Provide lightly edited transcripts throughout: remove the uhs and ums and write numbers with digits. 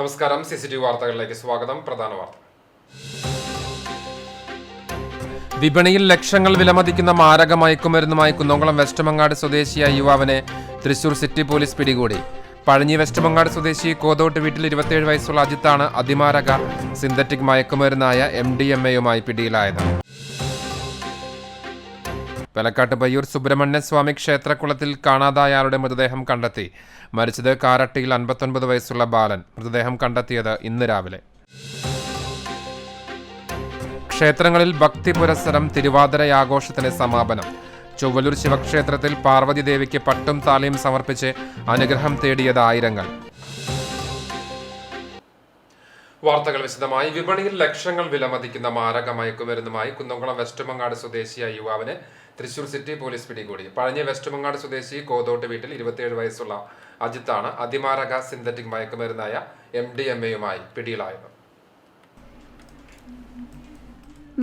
നമസ്കാരം. CCTV വാർത്തകളിലേക്ക് സ്വാഗതം. പ്രധാന വാർത്ത. വിപണിയിൽ ലക്ഷങ്ങൾ വിലമതിക്കുന്ന മാരക മയക്കുമരുന്നുമായി കുന്നംകുളം വെസ്റ്റമങ്ങാട് സ്വദേശിയായ യുവാവിനെ തൃശൂർ സിറ്റി പോലീസ് പിടികൂടി. പഴഞ്ഞി വെസ്റ്റമങ്ങാട് സ്വദേശി കോതോട്ട് വീട്ടിൽ 27 വയസ്സുള്ള അജിത്താണ് അതിമാരക സിന്തറ്റിക് മയക്കുമരുന്നായ MDMA പിടിയിലായത്. പാലക്കാട്ട് പയ്യൂർ സുബ്രഹ്മണ്യ സ്വാമി ക്ഷേത്രക്കുളത്തിൽ കാണാതായയാളുടെ മൃതദേഹം കണ്ടെത്തി. മരിച്ചത് കാരട്ടിയിൽ 59 വയസ്സുള്ള ബാലൻ. മൃതദേഹം കണ്ടെത്തിയത് ഇന്ന് രാവിലെ. ക്ഷേത്രങ്ങളിൽ ഭക്തി പുരസ്സരം തിരുവാതിരയാഘോഷത്തിന് സമാപനം. ചൊവ്വലൂർ ശിവക്ഷേത്രത്തിൽ പാർവതി ദേവിക്ക് പട്ടും താലിയും സമർപ്പിച്ച് അനുഗ്രഹം തേടിയത് ആയിരങ്ങൾ. വാർത്തകൾ വിശദമായി. വിപണിയിൽ ലക്ഷങ്ങൾ വിലമതിക്കുന്ന മാരക മയക്കുമരുന്നുമായി കുന്നംകുളം വെസ്റ്റമങ്ങാട് സ്വദേശിയായ യുവാവിനെ തൃശൂർ സിറ്റി പോലീസ് പിടികൂടി. പഴഞ്ഞി വെസ്റ്റമങ്ങാട് സ്വദേശി കോതോട്ട് വീട്ടിൽ 27 വയസ്സുള്ള അജിത്താണ് അതിമാരക സിന്തറ്റിക് മയക്കുമരുന്നായ MDMA പിടിയിലായത്.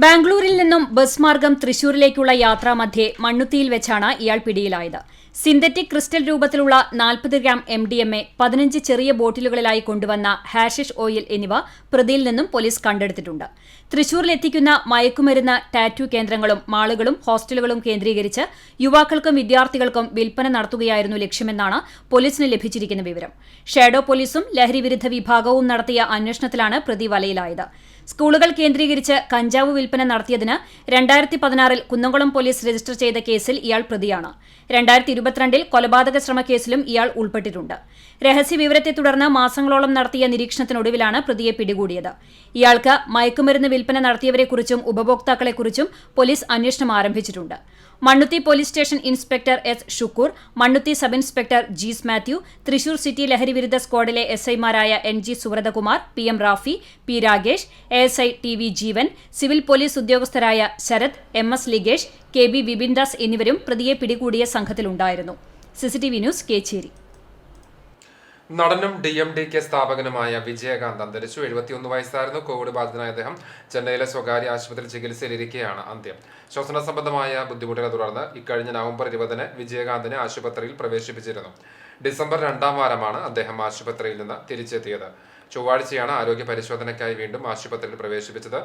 ബാംഗ്ലൂരിൽ നിന്നും ബസ് മാർഗം തൃശൂരിലേക്കുള്ള യാത്രാമധ്യേ മണ്ണുത്തിയിൽ വെച്ചാണ് ഇയാൾ പിടിയിലായത്. സിന്തറ്റിക് ക്രിസ്റ്റൽ രൂപത്തിലുള്ള 40 ഗ്രാം MDMA, 15 ചെറിയ ബോട്ടിലുകളിലായി കൊണ്ടുവന്ന ഹാഷിഷ് ഓയിൽ എന്നിവ പ്രതിയിൽ നിന്നും പോലീസ് കണ്ടെടുത്തിട്ടുണ്ട്. തൃശൂരിലെത്തിക്കുന്ന മയക്കുമരുന്ന് ടാറ്റു കേന്ദ്രങ്ങളും മാളുകളും ഹോസ്റ്റലുകളും കേന്ദ്രീകരിച്ച് യുവാക്കൾക്കും വിദ്യാർത്ഥികൾക്കും വിൽപ്പന നടത്തുകയായിരുന്നു ലക്ഷ്യമെന്നാണ് പോലീസിന് ലഭിച്ചിരിക്കുന്ന വിവരം. ഷാഡോ പോലീസും ലഹരിവിരുദ്ധ വിഭാഗവും നടത്തിയ അന്വേഷണത്തിലാണ് പ്രതി വലയിലായത്. സ്കൂളുകൾ കേന്ദ്രീകരിച്ച് കഞ്ചാവ് വിൽപ്പന നടത്തിയതിന് 2016 കുന്നംകുളം പോലീസ് രജിസ്റ്റർ ചെയ്ത കേസിൽ ഇയാൾ പ്രതിയാണ്. 2022 കൊലപാതക ശ്രമ കേസിലും ഇയാൾ ഉൾപ്പെട്ടിട്ടുണ്ട്. രഹസ്യവിവരത്തെ തുടർന്ന് മാസങ്ങളോളം നടത്തിയ നിരീക്ഷണത്തിനൊടുവിലാണ് പ്രതിയെ പിടികൂടിയത്. ഇയാൾക്ക് മയക്കുമരുന്ന് വിൽപ്പന നടത്തിയവരെക്കുറിച്ചും ഉപഭോക്താക്കളെക്കുറിച്ചും പോലീസ് അന്വേഷണം ആരംഭിച്ചിട്ടുണ്ട്. Mannuthy police station inspector S. Shukkur, Mannuthy sub inspector Jees Mathew, Thrissur city ലഹരിവിരുദ്ധ സ്ക്വാഡിലെ SI-മാരായ NG Subrathakumar, PM Rafi, P. Ragesh, ASI TV Jeevan, civil police ഉദ്യോഗസ്ഥരായ ശരത്, MS ലിഗേഷ്, KB വിപിൻദാസ് എന്നിവരും പ്രതിയെ പിടികൂടിയ സംഘത്തിലുണ്ടായിരുന്നു. CCTV news, Kecheri. നടനും DMDK സ്ഥാപകനുമായ വിജയകാന്ത് അന്തരിച്ചു. 71 വയസ്സായിരുന്നു. കോവിഡ് ബാധിതനായ അദ്ദേഹം ചെന്നൈയിലെ സ്വകാര്യ ആശുപത്രിയിൽ ചികിത്സയിലിരിക്കെയാണ് അന്ത്യം. ശ്വസന സംബന്ധമായ ബുദ്ധിമുട്ടിനെ തുടർന്ന് ഇക്കഴിഞ്ഞ നവംബർ 20 വിജയകാന്തിനെ ആശുപത്രിയിൽ പ്രവേശിപ്പിച്ചിരുന്നു. ഡിസംബർ 2-ാം വാരമാണ് അദ്ദേഹം ആശുപത്രിയിൽ നിന്ന് തിരിച്ചെത്തിയത്. ചൊവ്വാഴ്ചയാണ് ആരോഗ്യ പരിശോധനയ്ക്കായി വീണ്ടും ആശുപത്രിയിൽ പ്രവേശിപ്പിച്ചത്.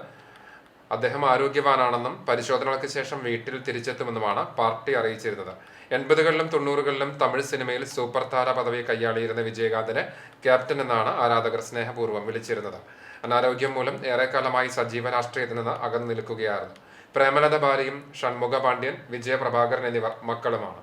അദ്ദേഹം ആരോഗ്യവാനാണെന്നും പരിശോധനകൾക്ക് ശേഷം വീട്ടിൽ തിരിച്ചെത്തുമെന്നുമാണ് പാർട്ടി അറിയിച്ചിരുന്നത്. 80കളിലും 90കളിലും തമിഴ് സിനിമയിൽ സൂപ്പർ താര പദവി കൈയാളിയിരുന്ന വിജയകാന്തിനെ ക്യാപ്റ്റൻ എന്നാണ് ആരാധകർ സ്നേഹപൂർവ്വം വിളിച്ചിരുന്നത്. അനാരോഗ്യം മൂലം ഏറെക്കാലമായി സജീവ രാഷ്ട്രീയത്തിൽ നിന്ന് അകന്നു നിൽക്കുകയായിരുന്നു. പ്രേമലത ഭാര്യയും ഷൺമുഖ പാണ്ഡ്യൻ, വിജയപ്രഭാകരൻ എന്നിവർ മക്കളുമാണ്.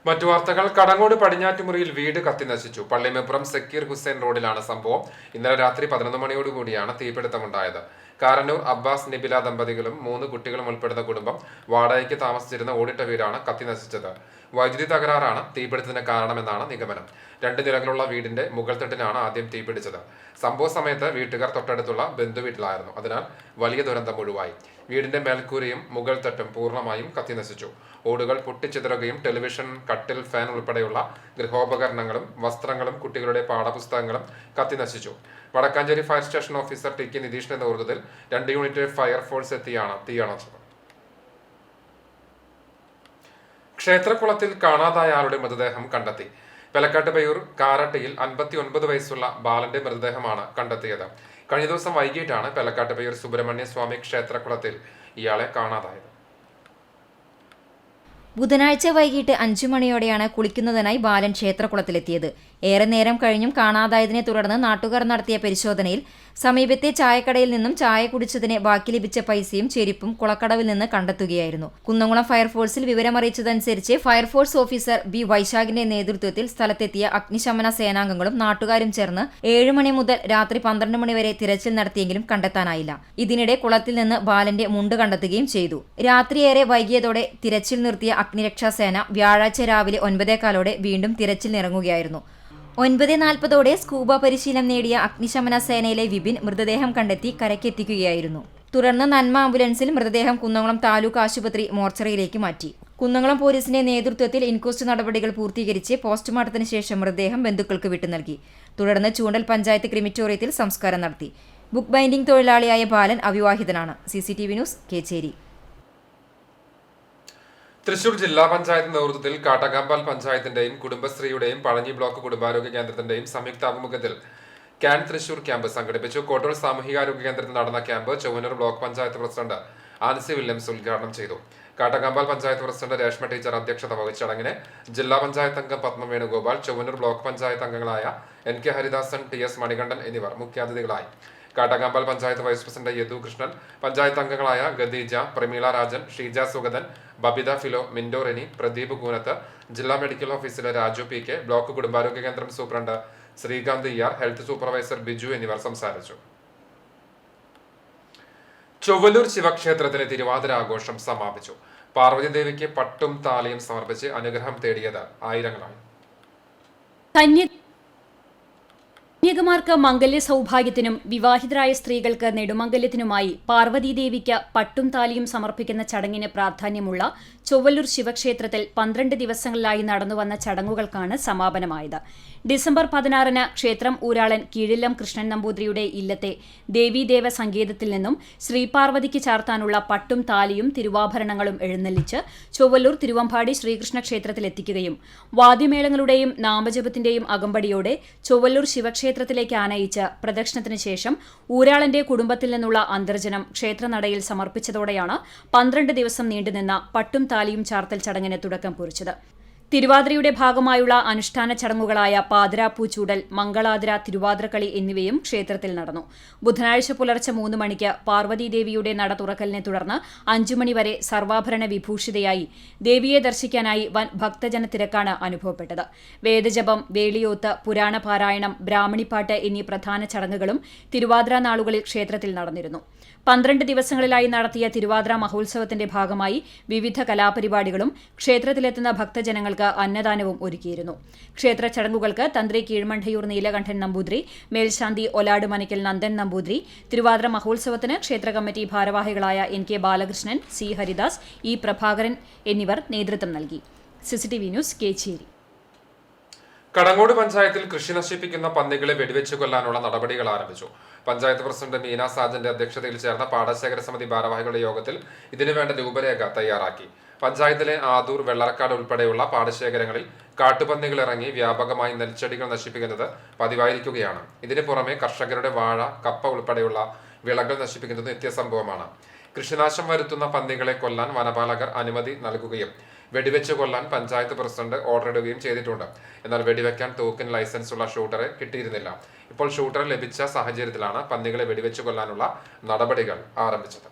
മറ്റു വാർത്തകൾ. കടങ്ങോട് പടിഞ്ഞാറ്റുമുറിയിൽ വീട് കത്തിനശിച്ചു. പള്ളിമപ്പുറം സക്കീർ ഹുസൈൻ റോഡിലാണ് സംഭവം. ഇന്നലെ രാത്രി 11 മണിയോടുകൂടിയാണ് തീപിടുത്തമുണ്ടായത്. കാരന്നൂർ അബ്ബാസ് നിബില ദമ്പതികളും 3 കുട്ടികളും ഉൾപ്പെടുന്ന കുടുംബം വാടകയ്ക്ക് താമസിച്ചിരുന്ന ഓടിട്ട വീടാണ് കത്തിനശിച്ചത്. വൈദ്യുതി തകരാറാണ് തീപിടുത്തത്തിന് കാരണമെന്നാണ് നിഗമനം. 2 നിലകളുള്ള വീടിന്റെ മുകൾ തട്ടിനാണ് ആദ്യം തീപിടിച്ചത്. സംഭവ സമയത്ത് വീട്ടുകാർ തൊട്ടടുത്തുള്ള ബന്ധുവീട്ടിലായിരുന്നു. അതിനാൽ വലിയ ദുരന്തം ഒഴിവായി. വീടിന്റെ മേൽക്കൂരയും മുകൾ തട്ടും പൂർണ്ണമായും കത്തിനശിച്ചു. ഓടുകൾ പൊട്ടിച്ചിതറുകയും ടെലിവിഷൻ, കട്ടിൽ, ഫാൻ ഉൾപ്പെടെയുള്ള ഗൃഹോപകരണങ്ങളും വസ്ത്രങ്ങളും കുട്ടികളുടെ പാഠപുസ്തകങ്ങളും കത്തിനശിച്ചു. Wadakkanchery fire station officer TK നിതീഷിന്റെ നേതൃത്വത്തിൽ 2 യൂണിറ്റ് ഫയർഫോഴ്സ് എത്തിയാണ് തീയണച്ചത്. ക്ഷേത്രക്കുളത്തിൽ കാണാതായ ആളുടെ മൃതദേഹം കണ്ടെത്തി. പാലക്കാട്ട് പയ്യൂർ കാരട്ടിയിൽ 59 വയസ്സുള്ള ബാലന്റെ മൃതദേഹമാണ് കണ്ടെത്തിയത്. കഴിഞ്ഞ ദിവസം വൈകിട്ടാണ് പാലക്കാട്ട് പയ്യൂർ സുബ്രഹ്മണ്യ സ്വാമി ക്ഷേത്രക്കുളത്തിൽ ഇയാളെ കാണാതായത്. ബുധനാഴ്ച വൈകിട്ട് 5 മണിയോടെയാണ് കുളിക്കുന്നതിനായി ബാലൻ ക്ഷേത്രക്കുളത്തിലെത്തിയത്. ഏറെ നേരം കഴിഞ്ഞും കാണാതായതിനെ തുടർന്ന് നാട്ടുകാർ നടത്തിയ പരിശോധനയിൽ സമീപത്തെ ചായക്കടയിൽ നിന്നും ചായ കുടിച്ചതിന് ബാക്കി ലഭിച്ച പൈസയും ചെരുപ്പും കുളക്കടവിൽ നിന്ന് കണ്ടെത്തുകയായിരുന്നു. കുന്നംകുളം ഫയർഫോഴ്സിൽ വിവരമറിയിച്ചതനുസരിച്ച് ഫയർഫോഴ്സ് ഓഫീസർ B. വൈശാഖിന്റെ നേതൃത്വത്തിൽ സ്ഥലത്തെത്തിയ അഗ്നിശമന സേനാംഗങ്ങളും നാട്ടുകാരും ചേർന്ന് 7 മണി മുതൽ രാത്രി 12 മണി വരെ തിരച്ചിൽ നടത്തിയെങ്കിലും കണ്ടെത്താനായില്ല. ഇതിനിടെ കുളത്തിൽ നിന്ന് ബാലന്റെ മുണ്ട് കണ്ടെത്തുകയും ചെയ്തു. രാത്രിയേറെ വൈകിയതോടെ തിരച്ചിൽ നിർത്തിയ അഗ്നിരക്ഷാസേന വ്യാഴാഴ്ച രാവിലെ 9:15 വീണ്ടും തിരച്ചിലിനിറങ്ങുകയായിരുന്നു. 9:40 സ്കൂബ പരിശീലനം നേടിയ അഗ്നിശമന സേനയിലെ വിപിൻ മൃതദേഹം കണ്ടെത്തി കരയ്ക്കെത്തിക്കുകയായിരുന്നു. തുടർന്ന് നന്മ ആംബുലൻസിൽ മൃതദേഹം കുന്നംകുളം താലൂക്ക് ആശുപത്രി മോർച്ചറിയിലേക്ക് മാറ്റി. കുന്നംകുളം പോലീസിന്റെ നേതൃത്വത്തിൽ ഇൻക്വസ്റ്റ് നടപടികൾ പൂർത്തീകരിച്ച് പോസ്റ്റ്മോർട്ടത്തിന് ശേഷം മൃതദേഹം ബന്ധുക്കൾക്ക് വിട്ടു നൽകി. തുടർന്ന് ചൂണ്ടൽ പഞ്ചായത്ത് ക്രിമിറ്റോറിയത്തിൽ സംസ്കാരം നടത്തി. ബുക്ക് ബൈൻഡിംഗ് തൊഴിലാളിയായ ബാലൻ അവിവാഹിതനാണ്. CCTV news, Kechery. തൃശൂർ ജില്ലാ പഞ്ചായത്ത് നേതൃത്വത്തിൽ കാട്ടകാമ്പാൽ പഞ്ചായത്തിന്റെയും കുടുംബശ്രീയുടെയും പഴഞ്ഞി ബ്ലോക്ക് കുടുംബാരോഗ്യ കേന്ദ്രത്തിന്റെയും സംയുക്താഭിമുഖ്യത്തിൽ ക്യാൻ തൃശൂർ ക്യാമ്പ് സംഘടിപ്പിച്ചു. കോട്ടൂർ സാമൂഹികാരോഗ്യ കേന്ദ്രത്തിൽ നടന്ന camp Chowannur block panchayat president Ancy Williams ഉദ്ഘാടനം ചെയ്തു. കാട്ടകാമ്പാൽ പഞ്ചായത്ത് പ്രസിഡന്റ് രേഷ്മ ടീച്ചർ അധ്യക്ഷത വഹിച്ച ചടങ്ങിന് ജില്ലാ പഞ്ചായത്ത് അംഗം പത്മ വേണുഗോപാൽ, ചൊവ്വന്നൂർ ബ്ലോക്ക് പഞ്ചായത്ത് അംഗങ്ങളായ NK ഹരിദാസൻ, TS മണികണ്ഠൻ എന്നിവർ മുഖ്യാതിഥികളായി. കാട്ടകാമ്പാൽ പഞ്ചായത്ത് വൈസ് പ്രസിഡന്റ് യദു കൃഷ്ണൻ, പഞ്ചായത്ത് അംഗങ്ങളായ ഗദീജ, പ്രമീള രാജൻ, ഷീജ സുഗതൻ, ബബിത ഫിലോ, മിൻഡോ റെനി, പ്രദീപ് കൂനത്ത്, ജില്ലാ മെഡിക്കൽ ഓഫീസറിലെ രാജു PK, ബ്ലോക്ക് കുടുംബാരോഗ്യ കേന്ദ്രം superintendent Sreekanth ER, health supervisor Biju എന്നിവർ സംസാരിച്ചു. ചൊവ്വന്നൂർ ശിവക്ഷേത്രത്തിലെ തിരുവാതിര ആഘോഷം സമാപിച്ചു. പാർവതി ദേവിക്ക് പട്ടും താലിയും സമർപ്പിച്ച് അനുഗ്രഹം തേടിയത് ആയിരങ്ങളാണ്. കന്യകമാർക്ക് മംഗല്യ സൗഭാഗ്യത്തിനും വിവാഹിതരായ സ്ത്രീകൾക്ക് നെടുമംഗല്യത്തിനുമായി പാർവതീദേവിക്ക് പട്ടും താലിയും സമർപ്പിക്കുന്ന ചടങ്ങിന് പ്രാധാന്യമുള്ള ചൊവ്വല്ലൂർ ശിവക്ഷേത്രത്തിൽ 12 ദിവസങ്ങളിലായി നടന്നുവന്ന ചടങ്ങുകൾക്കാണ് സമാപനമായത്. ഡിസംബർ 16-ന് ക്ഷേത്രം ഊരാളൻ കീഴില്ലം കൃഷ്ണൻ നമ്പൂതിരിയുടെ ഇല്ലത്തെ ദേവീദേവ സങ്കേതത്തിൽ നിന്നും ശ്രീപാർവതിക്ക് ചാർത്താനുള്ള പട്ടും താലിയും തിരുവാഭരണങ്ങളും എഴുന്നള്ളിച്ച് ചൊവ്വല്ലൂർ തിരുവമ്പാടി ശ്രീകൃഷ്ണ ക്ഷേത്രത്തിലെത്തിക്കുകയും വാദ്യമേളങ്ങളുടെയും നാമജപത്തിന്റെയും അകമ്പടിയോടെ ചൊവ്വല്ലൂർ ശിവക്ഷേത്രത്തിലേക്ക് ആനയിച്ച് പ്രദക്ഷിണത്തിന് ശേഷം ഊരാളന്റെ കുടുംബത്തിൽ നിന്നുള്ള അന്തർജനം ക്ഷേത്രനടയിൽ സമർപ്പിച്ചതോടെയാണ് 12 ദിവസം നീണ്ടുനിന്ന പട്ടും താലിയും ചാർത്തൽ ചടങ്ങിന് തുടക്കം കുറിച്ചത്. തിരുവാതിരയുടെ ഭാഗമായുള്ള അനുഷ്ഠാന ചടങ്ങുകളായ പാതിരാപ്പൂ ചൂടൽ, മംഗളാതിര, തിരുവാതിരക്കളി എന്നിവയും ക്ഷേത്രത്തിൽ നടന്നു. ബുധനാഴ്ച പുലർച്ചെ 3 മണിക്ക് പാർവതീദേവിയുടെ നട തുറക്കലിനെ തുടർന്ന് 5 മണി വരെ സർവാഭരണ വിഭൂഷിതയായി ദേവിയെ ദർശിക്കാനായി വൻ ഭക്തജന തിരക്കാണ് അനുഭവപ്പെട്ടത്. വേദജപം, വേളിയോത്ത്, പുരാണ പാരായണം, ബ്രാഹ്മണിപ്പാട്ട് എന്നീ പ്രധാന ചടങ്ങുകളും തിരുവാതിര നാളുകളിൽ ക്ഷേത്രത്തിൽ നടന്നിരുന്നു. 12 ദിവസങ്ങളിലായി നടത്തിയ തിരുവാതിര മഹോത്സവത്തിന്റെ ഭാഗമായി വിവിധ കലാപരിപാടികളും ക്ഷേത്രത്തിലെത്തുന്ന ഭക്തജനങ്ങൾക്ക് അന്നദാനവും ഒരുക്കിയിരുന്നു. ക്ഷേത്ര ചടങ്ങുകൾക്ക് തന്ത്രി കീഴ്മണ്ഠയൂർ നീലകണ്ഠൻ നമ്പൂതിരി, മേൽശാന്തി ഒലാട് മനയ്ക്കൽ നന്ദൻ നമ്പൂതിരി, തിരുവാതിര മഹോത്സവത്തിന് ക്ഷേത്ര കമ്മിറ്റി ഭാരവാഹികളായ NK Balakrishnan, C Haridas, E Prabhakaran എന്നിവർ നേതൃത്വം നൽകി. CCTV news, Kecheri. കടങ്ങോട് പഞ്ചായത്തിൽ കൃഷി നശിപ്പിക്കുന്ന പന്നികളെ വെടിവെച്ചു കൊല്ലാനുള്ള നടപടികൾ ആരംഭിച്ചു. പഞ്ചായത്ത് പ്രസിഡന്റ് മീന സാജന്റെ അധ്യക്ഷതയിൽ ചേർന്ന പാടശേഖര സമിതി ഭാരവാഹികളുടെ യോഗത്തിൽ ഇതിനുവേണ്ട രൂപരേഖ തയ്യാറാക്കി. പഞ്ചായത്തിലെ ആദൂർ, വെള്ളറക്കാട് ഉൾപ്പെടെയുള്ള പാടശേഖരങ്ങളിൽ കാട്ടുപന്നികൾ ഇറങ്ങി വ്യാപകമായി നെൽച്ചെടികൾ നശിപ്പിക്കുന്നത് പതിവായിരിക്കുകയാണ്. ഇതിനു പുറമെ കർഷകരുടെ വാഴ, കപ്പ ഉൾപ്പെടെയുള്ള വിളകൾ നശിപ്പിക്കുന്നത് നിത്യസംഭവമാണ്. കൃഷിനാശം വരുത്തുന്ന പന്നികളെ കൊല്ലാൻ വനപാലകർ അനുമതി നൽകുകയും വെടിവെച്ച് കൊല്ലാൻ പഞ്ചായത്ത് പ്രസിഡന്റ് ഓർഡർ ഇടുകയും ചെയ്തിട്ടുണ്ട്. എന്നാൽ വെടിവെക്കാൻ തോക്കിന് ലൈസൻസ് ഉള്ള ഷൂട്ടറെ കിട്ടിയിരുന്നില്ല. ഇപ്പോൾ ഷൂട്ടർ ലഭിച്ച സാഹചര്യത്തിലാണ് പന്നികളെ വെടിവെച്ച് കൊല്ലാനുള്ള നടപടികൾ ആരംഭിച്ചത്.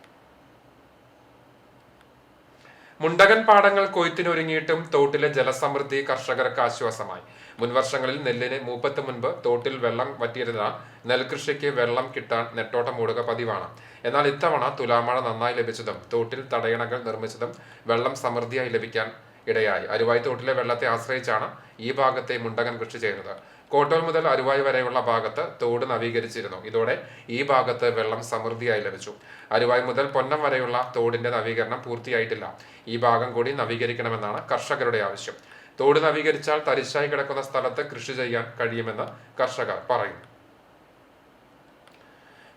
മുണ്ടകൻ പാടങ്ങൾ കൊയ്ത്തിനൊരുങ്ങിയിട്ടും തോട്ടിലെ ജലസമൃദ്ധി കർഷകർക്ക് ആശ്വാസമായി. മുൻവർഷങ്ങളിൽ നെല്ലിന് മൂപ്പത്ത് മുൻപ് തോട്ടിൽ വെള്ളം വറ്റിയതിനാൽ നെൽകൃഷിക്ക് വെള്ളം കിട്ടാൻ നെട്ടോട്ടം ഓടുക പതിവാണ്. എന്നാൽ ഇത്തവണ തുലാമഴ നന്നായി ലഭിച്ചതും തോട്ടിൽ തടയണകൾ നിർമ്മിച്ചതും വെള്ളം സമൃദ്ധിയായി ലഭിക്കാൻ ഇടയായി. അരുവായി തോട്ടിലെ വെള്ളത്തെ ആശ്രയിച്ചാണ് ഈ ഭാഗത്തെ മുണ്ടകൻ കൃഷി ചെയ്യുന്നത്. കോട്ടോൽ മുതൽ അരുവായി വരെയുള്ള ഭാഗത്ത് തോട് നവീകരിച്ചിരുന്നു. ഇതോടെ ഈ ഭാഗത്ത് വെള്ളം സമൃദ്ധിയായി ലഭിച്ചു. അരുവായി മുതൽ പൊന്നം വരെയുള്ള തോടിന്റെ നവീകരണം പൂർത്തിയായിട്ടില്ല. ഈ ഭാഗം കൂടി നവീകരിക്കണമെന്നാണ് കർഷകരുടെ ആവശ്യം. തോട് നവീകരിച്ചാൽ തരിശായി കിടക്കുന്ന സ്ഥലത്ത് കൃഷി ചെയ്യാൻ കഴിയുമെന്ന് കർഷകർ പറയുന്നു.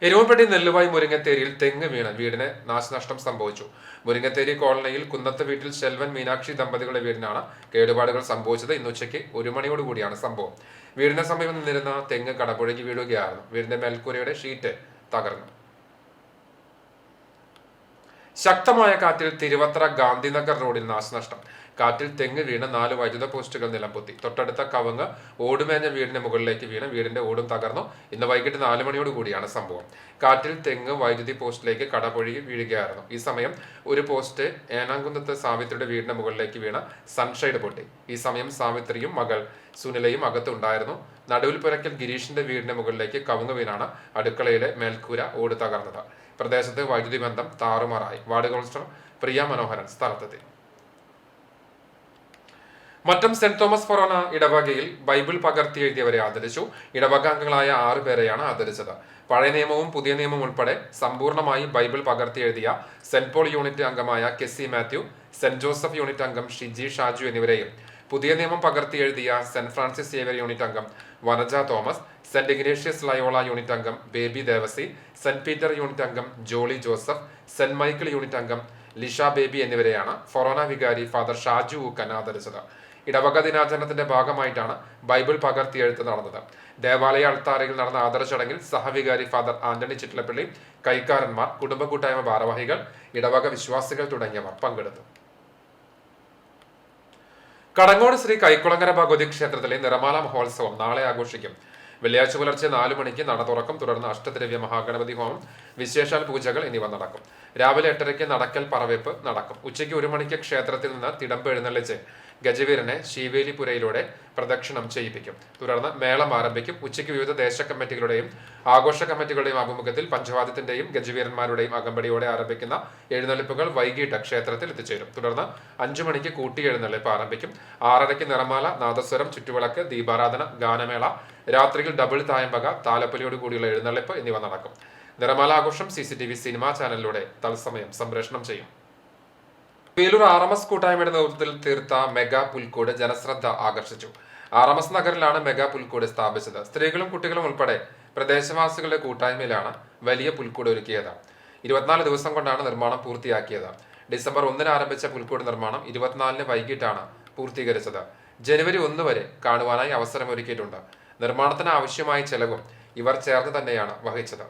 എരുമപ്പെട്ടി നെല്ലുവായി മുരിങ്ങത്തേരിയിൽ തെങ്ങ് വീണ് വീടിന് നാശനഷ്ടം സംഭവിച്ചു. മുരിങ്ങത്തേരി കോളനിയിൽ കുന്നത്ത് വീട്ടിൽ ശെൽവൻ മീനാക്ഷി ദമ്പതികളുടെ വീടിനാണ് കേടുപാടുകൾ സംഭവിച്ചത്. ഇന്ന് ഉച്ചയ്ക്ക് 1 മണിയോടുകൂടിയാണ് സംഭവം. വീടിന് സമീപം നിന്നിരുന്ന തെങ്ങ് കടപുഴകി വീഴുകയായിരുന്നു. വീടിന്റെ മേൽക്കൂരയുടെ ഷീറ്റ് തകർന്നു. ശക്തമായ കാറ്റിൽ തിരുവത്ര ഗാന്ധിനഗർ റോഡിൽ നാശനഷ്ടം. കാറ്റിൽ തെങ്ങ് വീണ് 4 വൈദ്യുത പോസ്റ്റുകൾ നിലംപൊത്തി. തൊട്ടടുത്ത കവുങ്ങ് ഓടുമേഞ്ഞ വീടിന് മുകളിലേക്ക് വീണ് വീടിന്റെ ഓടും തകർന്നു. ഇന്ന് വൈകിട്ട് 4 മണിയോടുകൂടിയാണ് സംഭവം. കാറ്റിൽ തെങ്ങ് വൈദ്യുതി പോസ്റ്റിലേക്ക് കടപുഴകി വീഴുകയായിരുന്നു. ഈ സമയം ഒരു പോസ്റ്റ് ഏനാംകുന്നത്ത് സാവിത്രിയുടെ വീടിന് മുകളിലേക്ക് വീണ് സൺഷൈഡ് പൊട്ടി. ഈ സമയം സാവിത്രിയും മകൾ സുനിലയും അകത്തുണ്ടായിരുന്നു. നടുവിൽ പുരക്കൽ ഗിരീഷിന്റെ വീടിന് മുകളിലേക്ക് കവുങ്ങ് വീണാണ് അടുക്കളയിലെ മേൽക്കൂര ഓട് തകർന്നത്. പ്രദേശത്ത് വൈദ്യുതി ബന്ധം താറുമാറായി. വാർഡ് കൗൺസിലർ പ്രിയ മനോഹരൻ സ്ഥലത്തെത്തി. മറ്റം സെന്റ് തോമസ് ഫൊറോന ഇടവകയിൽ ബൈബിൾ പകർത്തി എഴുതിയവരെ ആദരിച്ചു. ഇടവക അംഗങ്ങളായ 6 പേരെയാണ് ആദരിച്ചത്. പഴയ നിയമവും പുതിയ നിയമവും ഉൾപ്പെടെ സമ്പൂർണ്ണമായി ബൈബിൾ പകർത്തി എഴുതിയ സെന്റ് പോൾ യൂണിറ്റ് അംഗമായ KC Mathew, saint Joseph unit അംഗം ഷിജി ഷാജു എന്നിവരെയും പുതിയ നിയമം പകർത്തി എഴുതിയ സെന്റ് ഫ്രാൻസിസ് സേവ്യർ യൂണിറ്റ് അംഗം വനജ തോമസ്, സെന്റ് ഇഗ്നേഷ്യസ് ലയോള യൂണിറ്റ് അംഗം ബേബി ദേവസി, സെന്റ് പീറ്റർ യൂണിറ്റ് അംഗം ജോളി ജോസഫ്, സെന്റ് മൈക്കിൾ യൂണിറ്റ് അംഗം ലിഷ ബേബി എന്നിവരെയാണ് ഫൊറോന വികാരി ഫാദർ ഷാജു ഊക്കൻ ആദരിച്ചത്. ഇടവക ദിനാചരണത്തിന്റെ ഭാഗമായിട്ടാണ് ബൈബിൾ പകർത്തിയെഴുത്ത് നടന്നത്. ദേവാലയ അൾത്താരയിൽ നടന്ന ആദര ചടങ്ങിൽ സഹവികാരി ഫാദർ ആന്റണി ചിറ്റലപ്പള്ളി, കൈക്കാരന്മാർ, കുടുംബ കൂട്ടായ്മ ഭാരവാഹികൾ, ഇടവക വിശ്വാസികൾ തുടങ്ങിയവർ പങ്കെടുത്തു. കടങ്ങോട് ശ്രീ കൈക്കുളങ്ങര ഭഗവതി ക്ഷേത്രത്തിലെ നിറമാല മഹോത്സവം നാളെ ആഘോഷിക്കും. വെള്ളിയാഴ്ച പുലർച്ചെ 4 മണിക്ക് നട തുറക്കും. തുടർന്ന് അഷ്ടദ്രവ്യ മഹാഗണപതി ഹോമം, വിശേഷാൽ പൂജകൾ എന്നിവ നടക്കും. രാവിലെ 8:30 നടക്കൽ പറവെപ്പ് നടക്കും. ഉച്ചയ്ക്ക് 1 മണിക്ക് ക്ഷേത്രത്തിൽ നിന്ന് തിടമ്പ് എഴുന്നള്ളിച്ച് ഗജവീരനെ ശീവേലിപുരയിലൂടെ പ്രദക്ഷിണം ചെയ്യിപ്പിക്കും. തുടർന്ന് മേളം ആരംഭിക്കും. ഉച്ചയ്ക്ക് വിവിധ ദേശ കമ്മിറ്റികളുടെയും ആഘോഷ കമ്മിറ്റികളുടെയും ആഭിമുഖ്യത്തിൽ പഞ്ചവാദ്യത്തിന്റെയും ഗജവീരന്മാരുടെയും അകമ്പടിയോടെ ആരംഭിക്കുന്ന എഴുന്നള്ളിപ്പുകൾ വൈകിട്ട് ക്ഷേത്രത്തിൽ എത്തിച്ചേരും. തുടർന്ന് 5 മണിക്ക് കൂട്ടി എഴുന്നള്ളിപ്പ് ആരംഭിക്കും. 6:30 നിറമാല, നാദസ്വരം, ചുറ്റുവിളക്ക്, ദീപാരാധന, ഗാനമേള, രാത്രിയിൽ ഡബിൾ തായമ്പക, താലപ്പൊലിയോട് കൂടിയുള്ള എഴുന്നള്ളിപ്പ് എന്നിവ നടക്കും. നിറമാല ആഘോഷം CCTV സിനിമാ ചാനലിലൂടെ തത്സമയം സംപ്രേഷണം ചെയ്യും. വേലൂർ RMS കൂട്ടായ്മയുടെ നേതൃത്വത്തിൽ തീർത്ത മെഗാ പുൽക്കൂട് ജനശ്രദ്ധ ആകർഷിച്ചു. RMS നഗറിലാണ് മെഗാ പുൽക്കൂട് സ്ഥാപിച്ചത്. സ്ത്രീകളും കുട്ടികളും ഉൾപ്പെടെ പ്രദേശവാസികളുടെ കൂട്ടായ്മയിലാണ് വലിയ പുൽക്കൂട് ഒരുക്കിയത്. 24 ദിവസം കൊണ്ടാണ് നിർമ്മാണം പൂർത്തിയാക്കിയത്. ഡിസംബർ 1 ആരംഭിച്ച പുൽക്കൂട് നിർമ്മാണം 24 വൈകിട്ടാണ് പൂർത്തീകരിച്ചത്. ജനുവരി 1 വരെ കാണുവാനായി അവസരമൊരുക്കിയിട്ടുണ്ട്. നിർമ്മാണത്തിന് ആവശ്യമായ ചെലവും ഇവർ ചേർന്ന് തന്നെയാണ് വഹിച്ചത്.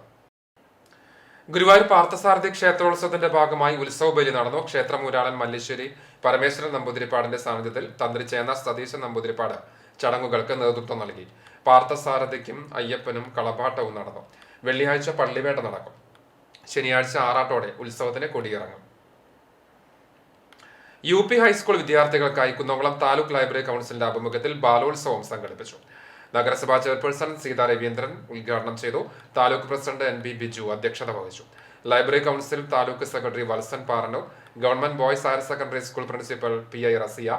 ഗുരുവായൂർ പാർത്ഥസാരഥി ക്ഷേത്രോത്സവത്തിന്റെ ഭാഗമായി ഉത്സവ ബലി നടന്നു. ക്ഷേത്രമൂരാളൻ മല്ലേശ്വരി പരമേശ്വരൻ നമ്പൂതിരിപ്പാടിന്റെ സാന്നിധ്യത്തിൽ തന്ത്രി ചേന്ന സതീശൻ നമ്പൂതിരിപ്പാട് ചടങ്ങുകൾക്ക് നേതൃത്വം നൽകി. പാർത്ഥസാരഥിക്കും അയ്യപ്പനും കളഭാട്ടവും നടന്നു. വെള്ളിയാഴ്ച പള്ളിവേട്ട നടക്കും. ശനിയാഴ്ച ആറാട്ടോടെ ഉത്സവത്തിന് കൊടിയിറങ്ങും. UP ഹൈസ്കൂൾ വിദ്യാർത്ഥികൾക്കായി കുന്നംകുളം താലൂക്ക് ലൈബ്രറി കൗൺസിലിന്റെ ആഭിമുഖ്യത്തിൽ ബാലോത്സവം സംഘടിപ്പിച്ചു. നഗരസഭാ ചെയർപേഴ്സൺ സീതാ രവീന്ദ്രൻ ഉദ്ഘാടനം ചെയ്തു. താലൂക്ക് പ്രസിഡന്റ് NB ബിജു അധ്യക്ഷത വഹിച്ചു. Library council taluk secretary Valsan Parannur, government boys higher secondary school principal PI Rasiya,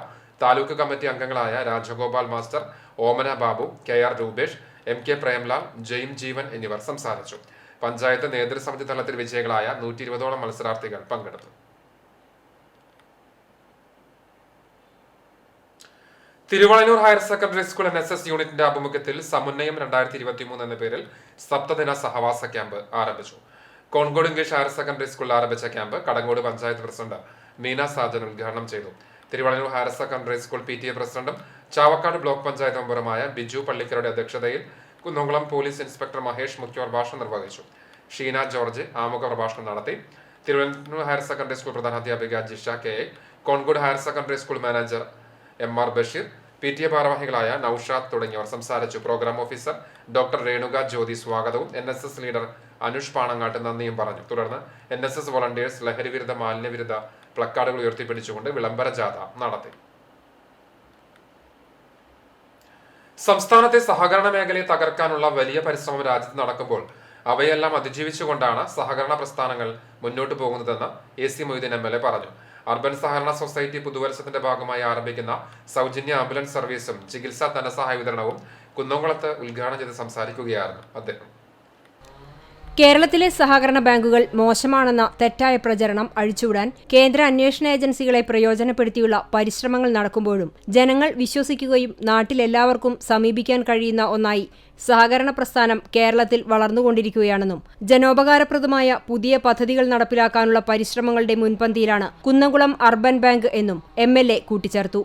taluk committee അംഗങ്ങളായ Rajagopal master, Omana Babu, KR Rupesh, MK Premlal, Jaim Jeevan എന്നിവർ സംസാരിച്ചു. പഞ്ചായത്ത് നേതൃസമിതി തലത്തിൽ വിജയികളായ 120ഓളം മത്സരാർത്ഥികൾ പങ്കെടുത്തു. Thiruvalayur higher secondary school NSS യൂണിറ്റിന്റെ ആഭിമുഖ്യത്തിൽ സമുന്നയം 2023 എന്ന പേരിൽ സപ്തദിന സഹവാസ ക്യാമ്പ് ആരംഭിച്ചു. കോൺകോട് ഇംഗ്ലീഷ് ഹയർ സെക്കൻഡറി സ്കൂളിൽ ആരംഭിച്ച ക്യാമ്പ് കടങ്ങോട് പഞ്ചായത്ത് പ്രസിഡന്റ് മീന സാജൻ ഉദ്ഘാടനം ചെയ്തു. തിരുവളയൂർ ഹയർ സെക്കൻഡറി സ്കൂൾ PTA പ്രസിഡന്റും ചാവക്കാട് ബ്ലോക്ക് പഞ്ചായത്ത് മെമ്പറുമായ ബിജു പള്ളിക്കരുടെ അധ്യക്ഷതയിൽ കുന്നംകുളം പോലീസ് ഇൻസ്പെക്ടർ മഹേഷ് മുഖ്യപ്രഭാഷണം നിർവഹിച്ചു. ഷീന ജോർജ് ആമുഖ പ്രഭാഷണം നടത്തി. തിരുവനന്തപുരം ഹയർ സെക്കൻഡറി സ്കൂൾ പ്രധാനാധ്യാപിക Jisha KA, Konkode higher secondary school manager MR Basheer, PTA ഭാരവാഹികളായ നൌഷാദ് തുടങ്ങിയവർ സംസാരിച്ചു. Programme officer doctor Renuka Jyothi സ്വാഗതവും NSS ലീഡർ അനുഷ് പാണങ്ങാട്ട് നന്ദിയും പറഞ്ഞു. തുടർന്ന് NSS വോളണ്ടിയേഴ്സ് ലഹരിവിരുദ്ധ മാലിന്യവിരുദ്ധ പ്ലക്കാർഡുകൾ ഉയർത്തിപ്പിടിച്ചുകൊണ്ട് വിളംബര ജാഥ നടത്തി. സംസ്ഥാനത്തെ സഹകരണ മേഖലയെ തകർക്കാനുള്ള വലിയ പരിശ്രമം രാജ്യത്ത് നടക്കുമ്പോൾ അവയെല്ലാം അതിജീവിച്ചുകൊണ്ടാണ് സഹകരണ പ്രസ്ഥാനങ്ങൾ മുന്നോട്ടു പോകുന്നതെന്ന് AC മൊയ്തീൻ MLA പറഞ്ഞു. അർബൻ സഹകരണ സൊസൈറ്റി പുതുവത്സരത്തിന്റെ ഭാഗമായി ആരംഭിക്കുന്ന സൗജന്യ ആംബുലൻസ് സർവീസും ചികിത്സാ ധനസഹായ വിതരണവും കുന്നംകുളത്ത് ഉദ്ഘാടനം ചെയ്ത് സംസാരിക്കുകയായിരുന്നു അദ്ദേഹം. കേരളത്തിലെ സഹകരണ ബാങ്കുകൾ മോശമാണെന്ന തെറ്റായ പ്രചരണം അഴിച്ചുവിടാൻ കേന്ദ്ര അന്വേഷണ ഏജൻസികളെ പ്രയോജനപ്പെടുത്തിയുള്ള പരിശ്രമങ്ങൾ നടക്കുമ്പോഴും ജനങ്ങൾ വിശ്വസിക്കുകയും നാട്ടിലെല്ലാവർക്കും സമീപിക്കാൻ കഴിയുന്ന ഒന്നായി സഹകരണ പ്രസ്ഥാനം കേരളത്തിൽ വളർന്നുകൊണ്ടിരിക്കുകയാണെന്നും ജനോപകാരപ്രദമായ പുതിയ പദ്ധതികൾ നടപ്പിലാക്കാനുള്ള പരിശ്രമങ്ങളുടെ മുൻപന്തിയിലാണ് കുന്നംകുളം അർബൻ ബാങ്ക് എന്നും MLA കൂട്ടിച്ചേർത്തു.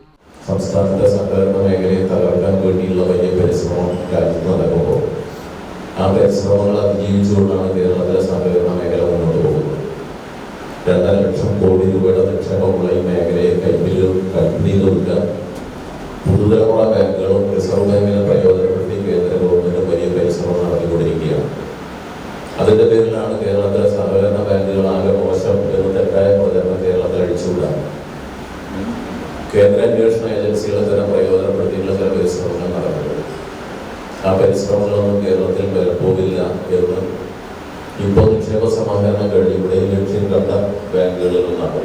സംസ്ഥാനത്തെ സഹകരണ മേഖലയെ തകർക്കാൻ വേണ്ടിയുള്ള വലിയ പരിശ്രമം രാജ്യത്ത് നടക്കുമ്പോൾ ആ പരിശ്രമങ്ങൾ അതിജീവിച്ചുകൊണ്ടാണ് കേരളത്തിലെ സഹകരണ മേഖല മുന്നോട്ട് പോകുന്നത്. 2.5 ലക്ഷം കോടി രൂപയുടെ നിക്ഷേപമുള്ള ഈ മേഖലയെ കൈപ്പിടി കൊടുക്കാൻ പുതുതലമുറ ബാങ്കുകളും റിസർവ് ബാങ്കിനെ പ്രയോജനപ്പെടുത്തി കേന്ദ്ര ഗവൺമെന്റ് വലിയ പരിശ്രമം നടത്തിക്കൊണ്ടിരിക്കുകയാണ്. അതിന്റെ പേരിലാണ് കേരളത്തിലെ സഹകരണ ബാങ്കുകൾ ആകെ മോശം എന്ന് തെറ്റായ പ്രചരണം കേരളത്തിൽ അഴിച്ചുവിടാൻ കേന്ദ്ര അന്വേഷണ ഏജൻസികളെ തന്നെ പ്രയോജനപ്പെടുത്തിയുള്ള ചില പരിശ്രമങ്ങൾ നടക്കുന്നത്. ആ പരിശ്രമങ്ങളൊന്നും കേരളത്തിൽ വിലപ്പോവില്ല എന്ന് ഇപ്പോൾ നിക്ഷേപ സമാഹരണം കഴിഞ്ഞ് ഇവിടെ ലക്ഷ്യം കണ്ട ബാങ്കുകളിൽ നിന്നാണ്.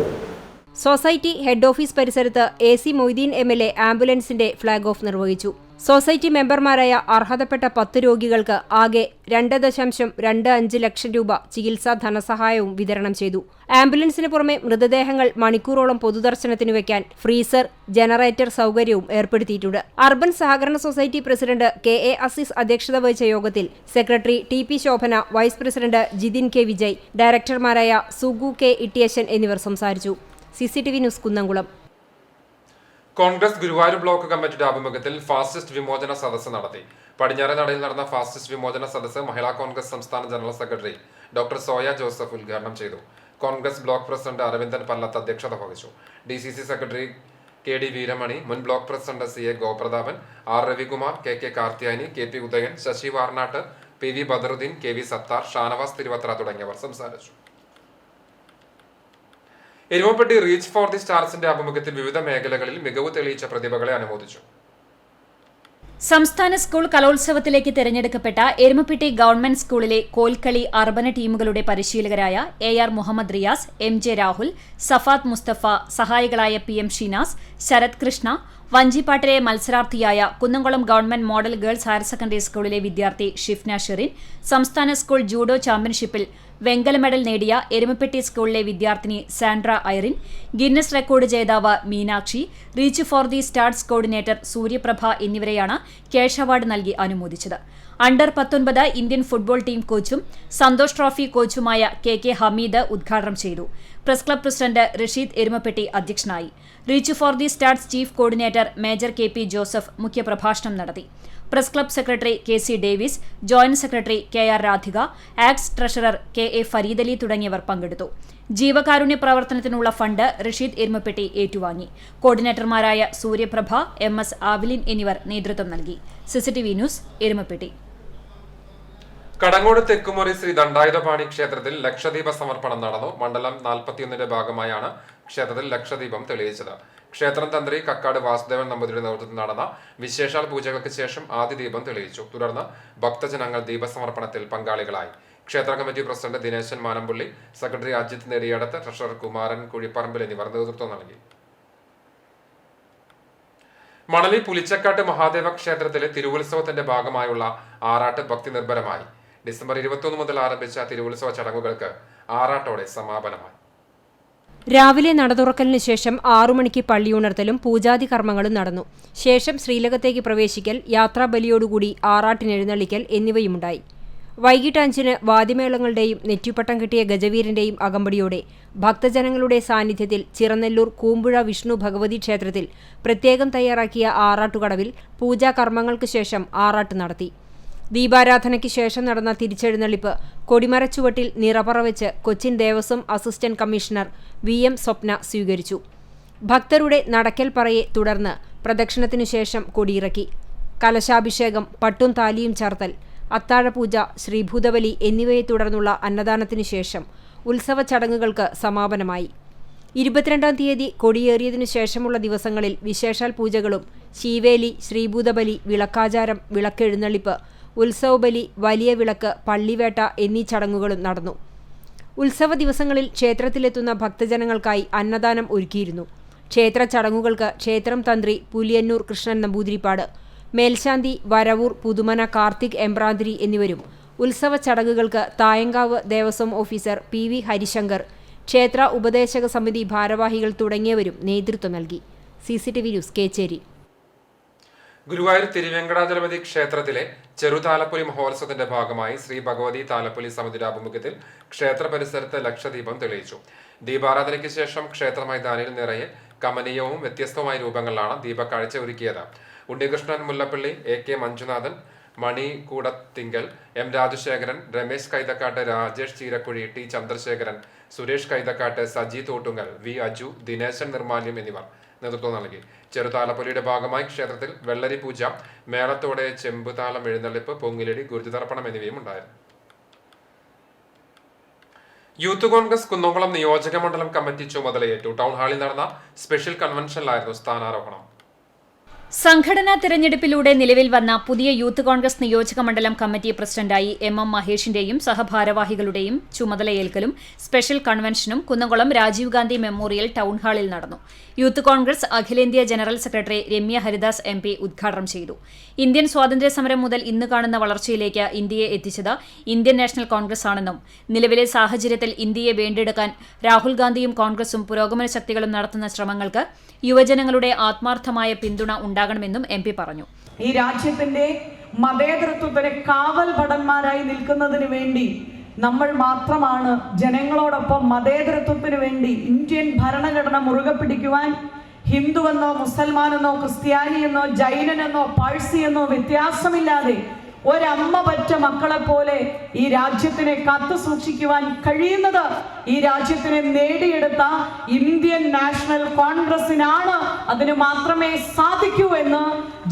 സൊസൈറ്റി ഹെഡ് ഓഫീസ് പരിസരത്ത് AC മൊയ്തീൻ MLA ആംബുലൻസിന്റെ ഫ്ളാഗ് ഓഫ് നിർവഹിച്ചു. സൊസൈറ്റി മെമ്പർമാരായ അർഹതപ്പെട്ട 10 രോഗികൾക്ക് ആകെ 2.25 ലക്ഷം രൂപ ചികിത്സാ ധനസഹായവും വിതരണം ചെയ്തു. ആംബുലൻസിന് പുറമെ മൃതദേഹങ്ങൾ മണിക്കൂറോളം പൊതുദർശനത്തിനു വെക്കാൻ ഫ്രീസർ, ജനറേറ്റർ സൗകര്യവും ഏർപ്പെടുത്തിയിട്ടുണ്ട്. അർബൻ സഹകരണ സൊസൈറ്റി പ്രസിഡന്റ് KA അസീസ് അധ്യക്ഷത വഹിച്ച യോഗത്തിൽ secretary TP Shobhana, vice president Jithin K Vijay, ഡയറക്ടർമാരായ സുഗു K ഇട്ടിയശൻ എന്നിവർ സംസാരിച്ചു. CCTV news Kunnamkulam. Congress Guruvayur block കമ്മിറ്റിയുടെ ആഭിമുഖ്യത്തിൽ ഫാസിസ്റ്റ് വിമോചന സദസ്സ് നടത്തി. പടിഞ്ഞാറെ നടയിൽ നടന്ന ഫാസിസ്റ്റ് വിമോചന സദസ്സ് മഹിളാ കോൺഗ്രസ് സംസ്ഥാന general secretary doctor Soya Joseph ഉദ്ഘാടനം ചെയ്തു. കോൺഗ്രസ് ബ്ലോക്ക് പ്രസിഡന്റ് അരവിന്ദൻ പല്ലത്ത് അധ്യക്ഷത വഹിച്ചു. DCC സെക്രട്ടറി KD വീരമണി, മുൻ block president CA Goprathapan, R Ravikumar, KK Karthiyani, KP Udayan, Sasi Varnatt, PV Badaruddin, KV Sathar, Shanavas Thiruvathra തുടങ്ങിയവർ സംസാരിച്ചു. എരുമപ്പെട്ടി റീച്ച് ഫോർ ദി സ്റ്റാർസിന്റെ ആഭിമുഖ്യത്തിൽ വിവിധ മേഖലകളിൽ മികവ് തെളിയിച്ച പ്രതിഭകളെ അനുമോദിച്ചു. സംസ്ഥാന സ്കൂൾ കലോത്സവത്തിലേക്ക് തിരഞ്ഞെടുക്കപ്പെട്ട എരുമപ്പെട്ടി ഗവൺമെന്റ് സ്കൂളിലെ കോൽക്കളി അർബന ടീമുകളുടെ പരിശീലകരായ AR മുഹമ്മദ് റിയാസ്, MJ രാഹുൽ, സഫാത്ത് മുസ്തഫ, സഹായികളായ PM ഷീനാസ്, ശരത് കൃഷ്ണ, വഞ്ചിപ്പാട്ടിലെ മത്സരാർത്ഥിയായ Kunnamkulam government model girls higher secondary സ്കൂളിലെ വിദ്യാർത്ഥി ഷിഫ്ന ഷെറിൻ, സംസ്ഥാന സ്കൂൾ ജൂഡോ ചാമ്പ്യൻഷിപ്പിൽ വെങ്കല മെഡൽ നേടിയ എരുമപ്പെട്ടി സ്കൂളിലെ വിദ്യാർത്ഥിനി സാൻഡ്ര ഐറിൻ, ഗിന്നസ് റെക്കോർഡ് ജേതാവ് Meenakshi, reach for the stars coordinator Suryaprabha എന്നിവരെയാണ് ക്യാഷ് അവാർഡ് നൽകി അനുമോദിച്ചത്. അണ്ടർ 19 ഇന്ത്യൻ ഫുട്ബോൾ ടീം കോച്ചും സന്തോഷ് ട്രോഫി കോച്ചുമായ KK ഹമീദ് ഉദ്ഘാടനം ചെയ്തു. Press club president Rasheed Erumapetty അധ്യക്ഷനായി. Reach for the stars chief coordinator major KP Joseph മുഖ്യപ്രഭാഷണം നടത്തി. Press club secretary KC Davis, joint secretary KR Radhika, ആക്സ് ട്രഷറർ KA ഫരീദലി തുടങ്ങിയവർ പങ്കെടുത്തു. ജീവകാരുണ്യ പ്രവർത്തനത്തിനുള്ള ഫണ്ട് റഷീദ് എരുമപ്പെട്ടി ഏറ്റുവാങ്ങി. കോർഡിനേറ്റർമാരായ സൂര്യപ്രഭ, MS ആവിലിൻ എന്നിവർ നേതൃത്വം നൽകി. CCTV news Erumapetty. കടങ്ങോട് തെക്കുമുറി ശ്രീ ദണ്ഡായുധപാണി ക്ഷേത്രത്തിൽ ലക്ഷദീപ സമർപ്പണം നടന്നു. മണ്ഡലം 41ന്റെ ഭാഗമായാണ് ക്ഷേത്രത്തിൽ ലക്ഷദീപം തെളിയിച്ചത്. ക്ഷേത്രം തന്ത്രി കക്കാട് വാസുദേവൻ നമ്പൂതിരിയുടെ നേതൃത്വത്തിൽ നടന്ന വിശേഷാൽ പൂജകൾക്ക് ശേഷം ആദ്യ ദീപം തെളിയിച്ചു. തുടർന്ന് ഭക്തജനങ്ങൾ ദീപസമർപ്പണത്തിൽ പങ്കാളികളായി. ക്ഷേത്ര committee president Dineshan Manampulli, secretary Ajith Nediyadath, treasurer Kumaran Kuzhiparambil എന്നിവർ നേതൃത്വം നൽകി. മണലി പുലിച്ചക്കാട്ട് മഹാദേവ ക്ഷേത്രത്തിലെ തിരുവുത്സവത്തിന്റെ ഭാഗമായുള്ള ആറാട്ട് ഭക്തി നിർഭരമായി. ഡിസംബർ 21 മുതൽ ആരംഭിച്ച തിരുവുത്സവ ചടങ്ങുകൾക്ക് ആറാട്ടോടെ സമാപനമായി. രാവിലെ നട തുറക്കലിന് ശേഷം 6 മണിക്ക് പള്ളിയുണർത്തലും പൂജാതി കർമ്മങ്ങളും നടന്നു. ശേഷം ശ്രീലകത്തേക്ക് പ്രവേശിക്കൽ, യാത്രാബലിയോടുകൂടി ആറാട്ടിനെഴുന്നള്ളിക്കൽ എന്നിവയുമുണ്ടായി. വൈകിട്ട് 5-ന് വാദ്യമേളങ്ങളുടെയും നെറ്റിപ്പട്ടം കിട്ടിയ ഗജവീരന്റെയും അകമ്പടിയോടെ ഭക്തജനങ്ങളുടെ സാന്നിധ്യത്തിൽ ചിറനെല്ലൂർ കൂമ്പുഴ വിഷ്ണു ഭഗവതി ക്ഷേത്രത്തിൽ പ്രത്യേകം തയ്യാറാക്കിയ ആറാട്ടുകടവിൽ പൂജാകർമ്മങ്ങൾക്ക് ശേഷം ആറാട്ട് നടത്തി. ദീപാരാധനയ്ക്ക് ശേഷം നടന്ന തിരിച്ചെഴുന്നള്ളിപ്പ് കൊടിമരച്ചുവട്ടിൽ നിറപറ വെച്ച് Cochin Devaswom assistant commissioner VM സ്വപ്ന സ്വീകരിച്ചു. ഭക്തരുടെ നടക്കൽ പറയെ തുടർന്ന് പ്രദക്ഷിണത്തിനു ശേഷം കൊടിയിറക്കി. കലശാഭിഷേകം, പട്ടും താലിയും ചാർത്തൽ, അത്താഴപൂജ, ശ്രീഭൂതബലി എന്നിവയെ തുടർന്നുള്ള അന്നദാനത്തിനു ശേഷം ഉത്സവ ചടങ്ങുകൾക്ക് സമാപനമായി. 22-ാം തീയതി കൊടിയേറിയതിനു ശേഷമുള്ള ദിവസങ്ങളിൽ വിശേഷാൽ പൂജകളും ശീവേലി, ശ്രീഭൂതബലി, വിളക്കാചാരം, വിളക്കെഴുന്നള്ളിപ്പ്, ഉത്സവബലി, വലിയ വിളക്ക്, പള്ളിവേട്ട എന്നീ ചടങ്ങുകളും നടന്നു. ഉത്സവ ദിവസങ്ങളിൽ ക്ഷേത്രത്തിലെത്തുന്ന ഭക്തജനങ്ങൾക്കായി അന്നദാനം ഒരുക്കിയിരുന്നു. ക്ഷേത്ര ചടങ്ങുകൾക്ക് ക്ഷേത്രം തന്ത്രി പുലിയന്നൂർ കൃഷ്ണൻ നമ്പൂതിരിപ്പാട്, മേൽശാന്തി വരവൂർ പുതുമന കാർത്തിക് എമ്പ്രാന്തിരി എന്നിവരും, ഉത്സവ ചടങ്ങുകൾക്ക് തായങ്കാവ് ദേവസ്വം ഓഫീസർ PV ഹരിശങ്കർ, ക്ഷേത്ര ഉപദേശക സമിതി ഭാരവാഹികൾ തുടങ്ങിയവരും നേതൃത്വം നൽകി. CCTV news Kechery. ഗുരുവായൂർ തിരുവെങ്കടാചലപതി ക്ഷേത്രത്തിലെ ചെറുതാലപ്പൊലി മഹോത്സവത്തിന്റെ ഭാഗമായി ശ്രീ ഭഗവതി താലപ്പൊലി സമിതിയുടെ ആഭിമുഖ്യത്തിൽ ക്ഷേത്ര പരിസരത്ത് ലക്ഷദീപം തെളിയിച്ചു. ദീപാരാധനയ്ക്ക് ശേഷം ക്ഷേത്ര മൈതാനിയിൽ നിറയെ കമനീയവും വ്യത്യസ്തവുമായ രൂപങ്ങളിലാണ് ദീപക്കാഴ്ച ഒരുക്കിയത്. ഉണ്ണികൃഷ്ണൻ മുല്ലപ്പള്ളി, AK മഞ്ജുനാഥൻ, മണി Koodathingal, M Rajasekharan, Ramesh Kaithakkattu, Rajesh Cheerakuzhi, T Chandrasekharan, Suresh Kaithakkattu, Saji Thottungal, V Aju, Dineshan നിർമാല്യം എന്നിവർ നേതൃത്വം നൽകി. ചെറുതാലപ്പൊലിയുടെ ഭാഗമായി ക്ഷേത്രത്തിൽ വെള്ളരി പൂജ, മേളത്തോടെ ചെമ്പുതാലം എഴുന്നള്ളിപ്പ്, പൊങ്ങിലടി, ഗുരുതർപ്പണം എന്നിവയും ഉണ്ടായിരുന്നു. യൂത്ത് കോൺഗ്രസ് കുന്നംകുളം നിയോജക മണ്ഡലം കമ്മിറ്റി ചുമതലയേറ്റു. ടൗൺ ഹാളിൽ നടന്ന സ്പെഷ്യൽ കൺവെൻഷനിലായിരുന്നു സ്ഥാനാരോഹണം. സംഘടനാ തെരഞ്ഞെടുപ്പിലൂടെ നിലവിൽ വന്ന പുതിയ യൂത്ത് കോൺഗ്രസ് നിയോജക മണ്ഡലം കമ്മിറ്റി പ്രസിഡന്റായി എം മഹേഷിന്റെയും സഹഭാരവാഹികളുടെയും ചുമതലയേൽക്കലും സ്പെഷ്യൽ കൺവെൻഷനും കുന്നംകുളം രാജീവ് ഗാന്ധി മെമ്മോറിയൽ ടൗൺഹാളിൽ നടന്നു. യൂത്ത് കോൺഗ്രസ് അഖിലേന്ത്യാ general secretary Ramya Haridas MP ഉദ്ഘാടനം ചെയ്തു. ഇന്ത്യൻ സ്വാതന്ത്ര്യസമരം മുതൽ ഇന്ന് കാണുന്ന വളർച്ചയിലേക്ക് ഇന്ത്യയെ എത്തിച്ചത് ഇന്ത്യൻ നാഷണൽ കോൺഗ്രസ് ആണെന്നും നിലവിലെ സാഹചര്യത്തിൽ ഇന്ത്യയെ വീണ്ടെടുക്കാൻ രാഹുൽ ഗാന്ധിയും കോൺഗ്രസും പുരോഗമന ശക്തികളും നടത്തുന്ന ശ്രമങ്ങൾക്ക് യുവജനങ്ങളുടെ ആത്മാർത്ഥമായ പിന്തുണ ഉണ്ടാകണമെന്നും MP പറഞ്ഞു. ഈ രാജ്യത്തിന്റെ മതേതരത്വത്തിന് കാവൽ ഭടന്മാരായി നിൽക്കുന്നതിന് വേണ്ടി നമ്മൾ മാത്രമാണ് ജനങ്ങളോടൊപ്പം മതേതരത്വത്തിന് വേണ്ടി ഇന്ത്യൻ ഭരണഘടന മുറുകെ പിടിക്കുവാൻ ഹിന്ദുവെന്നോ മുസൽമാനെന്നോ ക്രിസ്ത്യാനിയെന്നോ ജൈനനെന്നോ പാഴ്സിയെന്നോ വ്യത്യാസമില്ലാതെ ഒരമ്മ പറ്റ മക്കളെ പോലെ ഈ രാജ്യത്തിനെ കാത്തു സൂക്ഷിക്കുവാൻ കഴിയുന്നത് ഈ രാജ്യത്തിനെ നേടിയെടുത്ത ഇന്ത്യൻ നാഷണൽ കോൺഗ്രസിനാണ്. അതിന് മാത്രമേ സാധിക്കൂ എന്ന്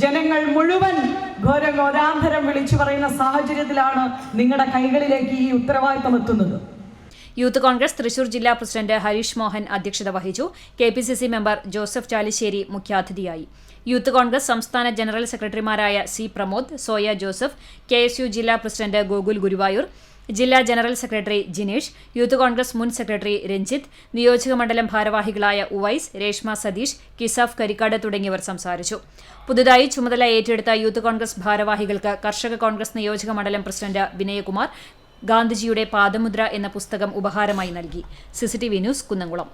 ജനങ്ങൾ മുഴുവൻ ഘോരാന്തരം വിളിച്ചു പറയുന്ന സാഹചര്യത്തിലാണ് നിങ്ങളുടെ കൈകളിലേക്ക് ഈ ഉത്തരവാദിത്തം എത്തുന്നത്. യൂത്ത് കോൺഗ്രസ് തൃശൂർ ജില്ലാ പ്രസിഡന്റ് ഹരീഷ് മോഹൻ അധ്യക്ഷത വഹിച്ചു. KPCC മെമ്പർ ജോസഫ് ചാലിശ്ശേരി മുഖ്യാതിഥിയായി. യൂത്ത് കോൺഗ്രസ് സംസ്ഥാന ജനറൽ സെക്രട്ടറിമാരായ C. Pramod, soya Joseph, KSU ജില്ലാ പ്രസിഡന്റ് ഗോകുൽ ഗുരുവായൂർ, ജില്ലാ general secretary Jinesh, youth Congress മുൻ സെക്രട്ടറി രഞ്ജിത്ത്, നിയോജക മണ്ഡലം ഭാരവാഹികളായ ഉവൈസ്, രേഷ്മ സതീഷ്, കിസാഫ് കരിക്കാട് തുടങ്ങിയവർ സംസാരിച്ചു. പുതുതായി ചുമതല ഏറ്റെടുത്ത യൂത്ത് കോൺഗ്രസ് ഭാരവാഹികൾക്ക് കർഷക കോൺഗ്രസ് നിയോജക മണ്ഡലം പ്രസിഡന്റ് വിനയകുമാർ ഗാന്ധിജിയുടെ പാദമുദ്ര എന്ന പുസ്തകം ഉപഹാരമായി നൽകി. CCTV news, Kunnamkulam.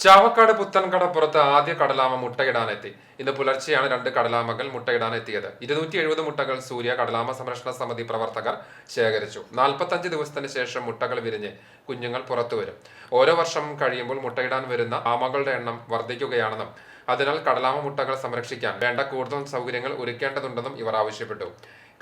ചാവക്കാട് പുത്തൻകടപ്പുറത്ത് ആദ്യ കടലാമ മുട്ടയിടാനെത്തി. ഇന്ന് പുലർച്ചെയാണ് 2 കടലാമകൾ മുട്ടയിടാനെത്തിയത്. 270 മുട്ടകൾ സൂര്യ കടലാമ സംരക്ഷണ സമിതി പ്രവർത്തകർ ശേഖരിച്ചു. 45 ദിവസത്തിന് ശേഷം മുട്ടകൾ വിരിഞ്ഞ് കുഞ്ഞുങ്ങൾ പുറത്തുവരും. ഓരോ വർഷം കഴിയുമ്പോൾ മുട്ടയിടാൻ വരുന്ന ആമകളുടെ എണ്ണം വർദ്ധിക്കുകയാണെന്നും അതിനാൽ കടലാമ മുട്ടകൾ സംരക്ഷിക്കാൻ വേണ്ട കൂടുതൽ സൗകര്യങ്ങൾ ഒരുക്കേണ്ടതുണ്ടെന്നും ഇവർ ആവശ്യപ്പെട്ടു.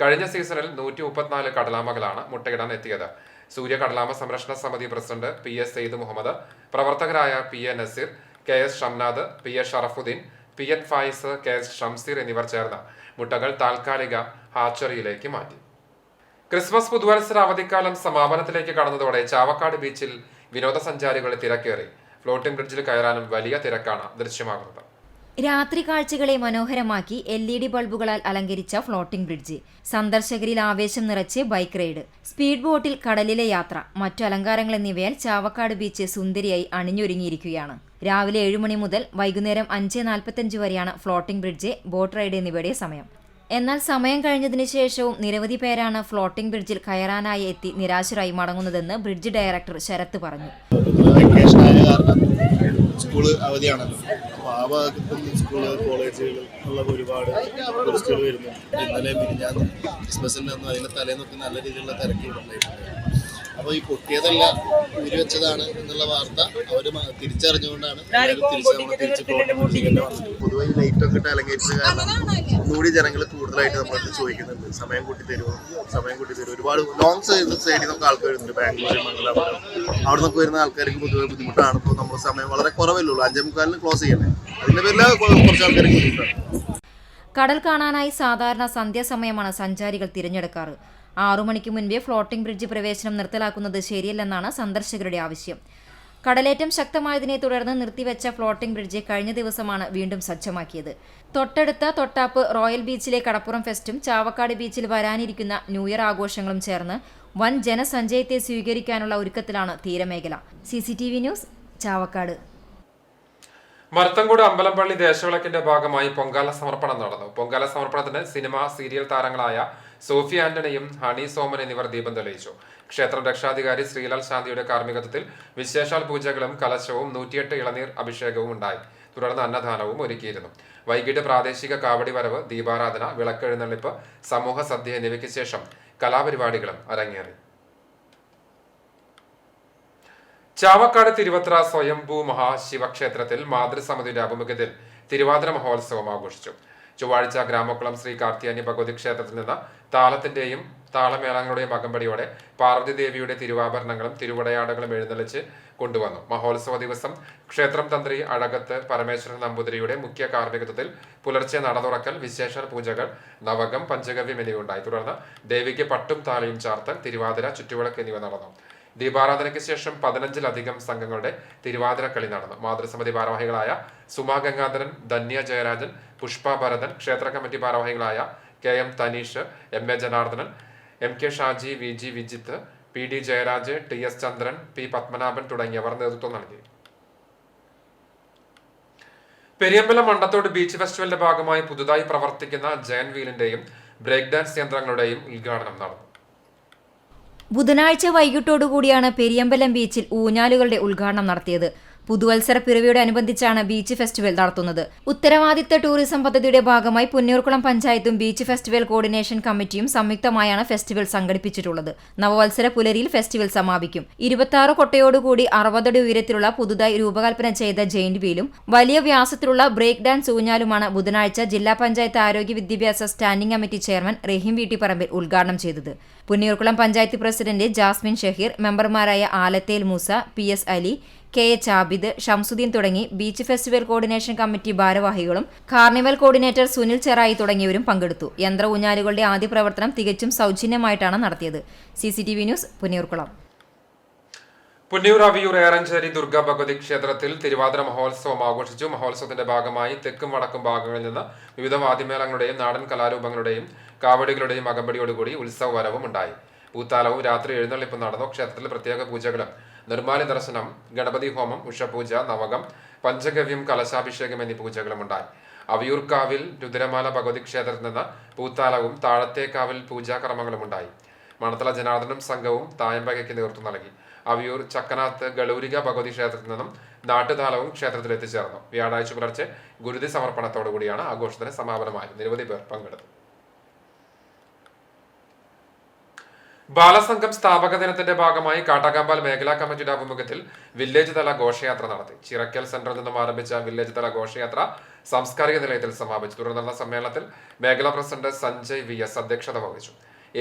കഴിഞ്ഞ സീസണിൽ 134 കടലാമകളാണ് മുട്ടയിടാൻ എത്തിയത്. സൂര്യ കടലാമ സംരക്ഷണ സമിതി പ്രസിഡന്റ് PS സെയ്ദ് മുഹമ്മദ്, പ്രവർത്തകരായ PA Naseer, KS Shamnad, PA Sharafuddin, PN Fayis, KS Shamseer എന്നിവർ ചേർന്ന് മുട്ടകൾ താൽക്കാലിക ഹാച്ചറിയിലേക്ക് മാറ്റി. ക്രിസ്മസ് പുതുവത്സര അവധിക്കാലം സമാപനത്തിലേക്ക് കടന്നതോടെ ചാവക്കാട് ബീച്ചിൽ വിനോദസഞ്ചാരികളെ തിരക്കേറി. ഫ്ലോട്ടിംഗ് ബ്രിഡ്ജിൽ കയറാനും വലിയ തിരക്കാണ് ദൃശ്യമാകുന്നത്. രാത്രി കാഴ്ചകളെ മനോഹരമാക്കി LED ബൾബുകളാൽ അലങ്കരിച്ച ഫ്ലോട്ടിംഗ് ബ്രിഡ്ജ്, സന്ദർശകരിൽ ആവേശം നിറച്ച് ബൈക്ക് റൈഡ്, സ്പീഡ് ബോട്ടിൽ കടലിലെ യാത്ര, മറ്റു അലങ്കാരങ്ങൾ എന്നിവയാൽ ചാവക്കാട് ബീച്ച് സുന്ദരിയായി അണിഞ്ഞൊരുങ്ങിയിരിക്കുകയാണ്. രാവിലെ 7 മണി മുതൽ വൈകുന്നേരം 5:45 വരെയാണ് ഫ്ലോട്ടിംഗ് ബ്രിഡ്ജ്, ബോട്ട് റൈഡ് എന്നിവയുടെ സമയം. എന്നാൽ സമയം കഴിഞ്ഞതിന് ശേഷവും നിരവധി പേരാണ് ഫ്ലോട്ടിംഗ് ബ്രിഡ്ജിൽ കയറാനായി എത്തി നിരാശരായി മടങ്ങുന്നതെന്ന് ബ്രിഡ്ജ് ഡയറക്ടർ ശരത്ത് പറഞ്ഞു. സ്കൂള് അവധിയാണല്ലോ, അപ്പോൾ ആ ഭാഗത്തും സ്കൂള് കോളേജുകൾ ഉള്ള ഒരുപാട് ടൂറിസ്റ്റുകൾ വരുന്നു. ഇന്നലെ മിനിഞ്ഞാന്ന് ക്രിസ്മസിൻ്റെ അന്ന് അതിൻ്റെ തലേന്നൊക്കെ നല്ല രീതിയിലുള്ള തിരക്കുകളുണ്ടായിട്ടുണ്ട്. അപ്പോൾ ഈ പൊട്ടിയതല്ല ഊരി വെച്ചതാണ് എന്നുള്ള വാർത്ത അവർ തിരിച്ചറിഞ്ഞുകൊണ്ടാണ് തിരിച്ച് പൊതുവെ ഈ ലൈറ്റൊക്കെ ഇട്ട് അലങ്കരിച്ച കാരണം ഒന്നുകൂടി ജനങ്ങൾ കൂടുതലായിട്ട് നമ്മളടുത്ത് ചോദിക്കുന്നുണ്ട്, സമയം കൂട്ടി തരുമോ. ഒരുപാട് ലോങ് സൈഡിൽ നമുക്ക് ആൾക്കാർ വരുന്നുണ്ട്. ബാംഗ്ലൂർ, മംഗലാപുരം അവിടെ നിന്നൊക്കെ വരുന്ന ആൾക്കാർക്ക് പൊതുവെ ബുദ്ധിമുട്ടാണ്. ഇപ്പോൾ നമ്മൾ സമയം വളരെ കുറവല്ലേ ഉള്ളൂ, 5:45 ക്ലോസ് ചെയ്യണേ. അതിൻ്റെ പേരിൽ കുറച്ച് ആൾക്കാർക്ക് ബുദ്ധിമുട്ടാണ്. കടൽ കാണാനായി സാധാരണ സന്ധ്യാസമയമാണ് സഞ്ചാരികൾ തിരഞ്ഞെടുക്കാറ്. 6 മണിക്ക് മുൻപേ ഫ്ലോട്ടിംഗ് ബ്രിഡ്ജ് പ്രവേശനം നിർത്തലാക്കുന്നത് ശരിയല്ലെന്നാണ് സന്ദർശകരുടെ ആവശ്യം. കടലേറ്റം ശക്തമായതിനെ തുടർന്ന് നിർത്തിവെച്ച ഫ്ലോട്ടിംഗ് ബ്രിഡ്ജ് കഴിഞ്ഞ ദിവസമാണ് വീണ്ടും സജ്ജമാക്കിയത്. തൊട്ടടുത്ത തൊട്ടാപ്പ് റോയൽ ബീച്ചിലെ കടപ്പുറം ഫെസ്റ്റും ചാവക്കാട് ബീച്ചിൽ വരാനിരിക്കുന്ന ന്യൂ ഇയർ ആഘോഷങ്ങളും ചേർന്ന് വൻ ജനസഞ്ചയത്തെ സ്വീകരിക്കാനുള്ള ഒരുക്കത്തിലാണ് തീരമേഖല. CCTV news, Chavakkad. മരത്തങ്കോട് അമ്പലംപള്ളി ദേശവിളക്കിന്റെ ഭാഗമായി പൊങ്കാല സമർപ്പണം നടന്നു. പൊങ്കാല സമർപ്പണത്തിന് സിനിമ, സീരിയൽ താരങ്ങളായ സോഫി ആന്റണിയും ഹണി സോമൻ എന്നിവർ ദീപം തെളിയിച്ചു. ക്ഷേത്രം രക്ഷാധികാരി ശ്രീലാൽ ശാന്തിയുടെ കാർമ്മികത്വത്തിൽ വിശേഷാൽ പൂജകളും കലശവും 108 ഇളനീർ അഭിഷേകവും ഉണ്ടായി. തുടർന്ന് അന്നദാനവും ഒരുക്കിയിരുന്നു. വൈകിട്ട് പ്രാദേശിക കാവടി വരവ്, ദീപാരാധന, വിളക്കെഴുന്നള്ളിപ്പ്, സമൂഹ സദ്യ എന്നിവയ്ക്ക് ശേഷം കലാപരിപാടികളും അരങ്ങേറി. ചാവക്കാട് തിരുവത്ര സ്വയംഭൂ മഹാശിവക്ഷേത്രത്തിൽ മാതൃസമിതിയുടെ ആഭിമുഖ്യത്തിൽ തിരുവാതിര മഹോത്സവം ആഘോഷിച്ചു. ചൊവ്വാഴ്ച ഗ്രാമക്കുളം ശ്രീ കാർത്തിയാനി ഭഗവതി ക്ഷേത്രത്തിൽ നിന്ന് താളത്തിന്റെയും താളമേളങ്ങളുടെയും അകമ്പടിയോടെ പാർവതി ദേവിയുടെ തിരുവാഭരണങ്ങളും തിരുവടയാടകളും എഴുന്നള്ളിച്ച് കൊണ്ടുവന്നു. മഹോത്സവ ദിവസം ക്ഷേത്രം തന്ത്രി അഴകത്ത് പരമേശ്വരൻ നമ്പൂതിരിയുടെ മുഖ്യ കാർമ്മികത്വത്തിൽ പുലർച്ചെ നട തുറക്കൽ, വിശേഷ പൂജകൾ, നവകം, പഞ്ചഗവ്യം എന്നിവയുണ്ടായി. തുടർന്ന് ദേവിക്ക് പട്ടും താലിയും ചാർത്തൽ, തിരുവാതിര, ചുറ്റുവിളക്ക് എന്നിവ നടന്നു. ദീപാരാധനയ്ക്ക് ശേഷം 15-ലധികം സംഘങ്ങളുടെ തിരുവാതിരക്കളി നടന്നു. മാതൃസമിതി ഭാരവാഹികളായ സുമാ ഗംഗാധരൻ, ധന്യ ജയരാജൻ, പുഷ്പ ഭരതൻ, ക്ഷേത്ര കമ്മിറ്റി ഭാരവാഹികളായ KM Thaneesh, MA Janardhanan, MK Shaji, VG Vijith, PD Jayaraj, TS ചന്ദ്രൻ, P പത്മനാഭൻ തുടങ്ങിയവർ നേതൃത്വം നൽകി. പെരിയമ്പലം മണ്ടത്തോട് ബീച്ച് ഫെസ്റ്റിവലിന്റെ ഭാഗമായി പുതുതായി പ്രവർത്തിക്കുന്ന ജയൻ വീലിന്റെയും ബ്രേക്ക് ഡാൻസ് യന്ത്രങ്ങളുടെയും ഉദ്ഘാടനം നടന്നു. ബുധനാഴ്ച വൈകിട്ടോടുകൂടിയാണ് പെരിയമ്പലം ബീച്ചിൽ ഊഞ്ഞാലുകളുടെ ഉദ്ഘാടനം നടത്തിയത്. പുതുവത്സര പിറവിയോടനുബന്ധിച്ചാണ് ബീച്ച് ഫെസ്റ്റിവൽ നടത്തുന്നത്. ഉത്തരവാദിത്ത ടൂറിസം പദ്ധതിയുടെ ഭാഗമായി പുന്നയൂർക്കുളം പഞ്ചായത്തും ബീച്ച് ഫെസ്റ്റിവൽ കോർഡിനേഷൻ കമ്മിറ്റിയും സംയുക്തമായാണ് ഫെസ്റ്റിവൽ സംഘടിപ്പിച്ചിട്ടുള്ളത്. നവവത്സര പുലരിയിൽ ഫെസ്റ്റിവൽ സമാപിക്കും. 26 കൊട്ടയോടുകൂടി 60 അടി ഉയരത്തിലുള്ള പുതുതായി രൂപകൽപ്പന ചെയ്ത ജെയിന്റ് വീലും വലിയ വ്യാസത്തിലുള്ള ബ്രേക്ക് ഡാൻസ് ഊഞ്ഞാലുമാണ് ബുധനാഴ്ച ജില്ലാ പഞ്ചായത്ത് ആരോഗ്യ വിദ്യാഭ്യാസ standing committee chairman Rahim Veettipparambil ഉദ്ഘാടനം ചെയ്തത്. പുന്നയൂർക്കുളം പഞ്ചായത്ത് പ്രസിഡന്റ് ജാസ്മിൻ ഷഹീർ, മെമ്പർമാരായ ആലത്തേൽ മൂസ, PS അലി, KH ആബിദ്, ഷംസുദ്ദീൻ തുടങ്ങി ബീച്ച് ഫെസ്റ്റിവൽ കോർഡിനേഷൻ കമ്മിറ്റി ഭാരവാഹികളും കാർണിവൽ കോർഡിനേറ്റർ സുനിൽ ചെറായി തുടങ്ങിയവരും പങ്കെടുത്തു. യന്ത്ര ഊഞ്ഞാലുകളുടെ ആദ്യ പ്രവർത്തനം തികച്ചും സൗജന്യമായിട്ടാണ് നടത്തിയത്. CCTV news, Punnayurkulam. പുന്നയൂർ അവിയൂർ ഏറഞ്ചേരി ദുർഗാ ഭഗവതി ക്ഷേത്രത്തിൽ തിരുവാതിര മഹോത്സവം ആഘോഷിച്ചു. മഹോത്സവത്തിന്റെ ഭാഗമായി തെക്കും വടക്കും ഭാഗങ്ങളിൽ നിന്ന് വിവിധ വാദ്യമേളങ്ങളുടെയും നാടൻ കലാരൂപങ്ങളുടെയും കാവടികളുടെയും അകമ്പടിയോടുകൂടി ഉത്സവ വരവും ഉണ്ടായി. പൂത്താലവും രാത്രി എഴുന്നള്ളിപ്പ് നടന്നു. ക്ഷേത്രത്തിൽ പ്രത്യേക പൂജകളും നിർമ്മാല്യ ദർശനം, ഗണപതി ഹോമം, ഉഷപൂജ, നവകം, പഞ്ചഗവ്യം, കലശാഭിഷേകം എന്നീ പൂജകളും ഉണ്ടായി. അവിയൂർക്കാവിൽ രുദ്രമാല ഭഗവതി ക്ഷേത്രത്തിൽ നിന്ന് പൂത്താലവും താഴത്തേക്കാവിൽ പൂജാകർമ്മങ്ങളും ഉണ്ടായി. മണത്തല ജനാർദ്ദനും സംഘവും തായമ്പകയ്ക്ക് നേതൃത്വം നൽകി. അവിയൂർ ചക്കനാത്ത് ഗളൂരിക ഭഗവതി ക്ഷേത്രത്തിൽ നിന്നും നാട്ടുതാലവും ക്ഷേത്രത്തിൽ എത്തിച്ചേർന്നു. വ്യാഴാഴ്ച പുലർച്ചെ ഗുരുതി സമർപ്പണത്തോടുകൂടിയാണ് ആഘോഷത്തിന് സമാപനമായത്. നിരവധി പേർ പങ്കെടുത്തു. ബാലസംഘം സ്ഥാപക ദിനത്തിന്റെ ഭാഗമായി കാട്ടാക്കമ്പാൽ മേഖലാ കമ്മിറ്റിയുടെ ആഭിമുഖ്യത്തിൽ വില്ലേജ് തല ഘോഷയാത്ര നടത്തി. ചിറക്കൽ സെന്ററിൽ നിന്നും ആരംഭിച്ച വില്ലേജ് തല ഘോഷയാത്ര സാംസ്കാരിക നിലയത്തിൽ സമാപിച്ചു. തുടർന്ന് നടന്ന സമ്മേളനത്തിൽ മേഖലാ പ്രസിഡന്റ് സഞ്ജയ് VS അധ്യക്ഷത വഹിച്ചു.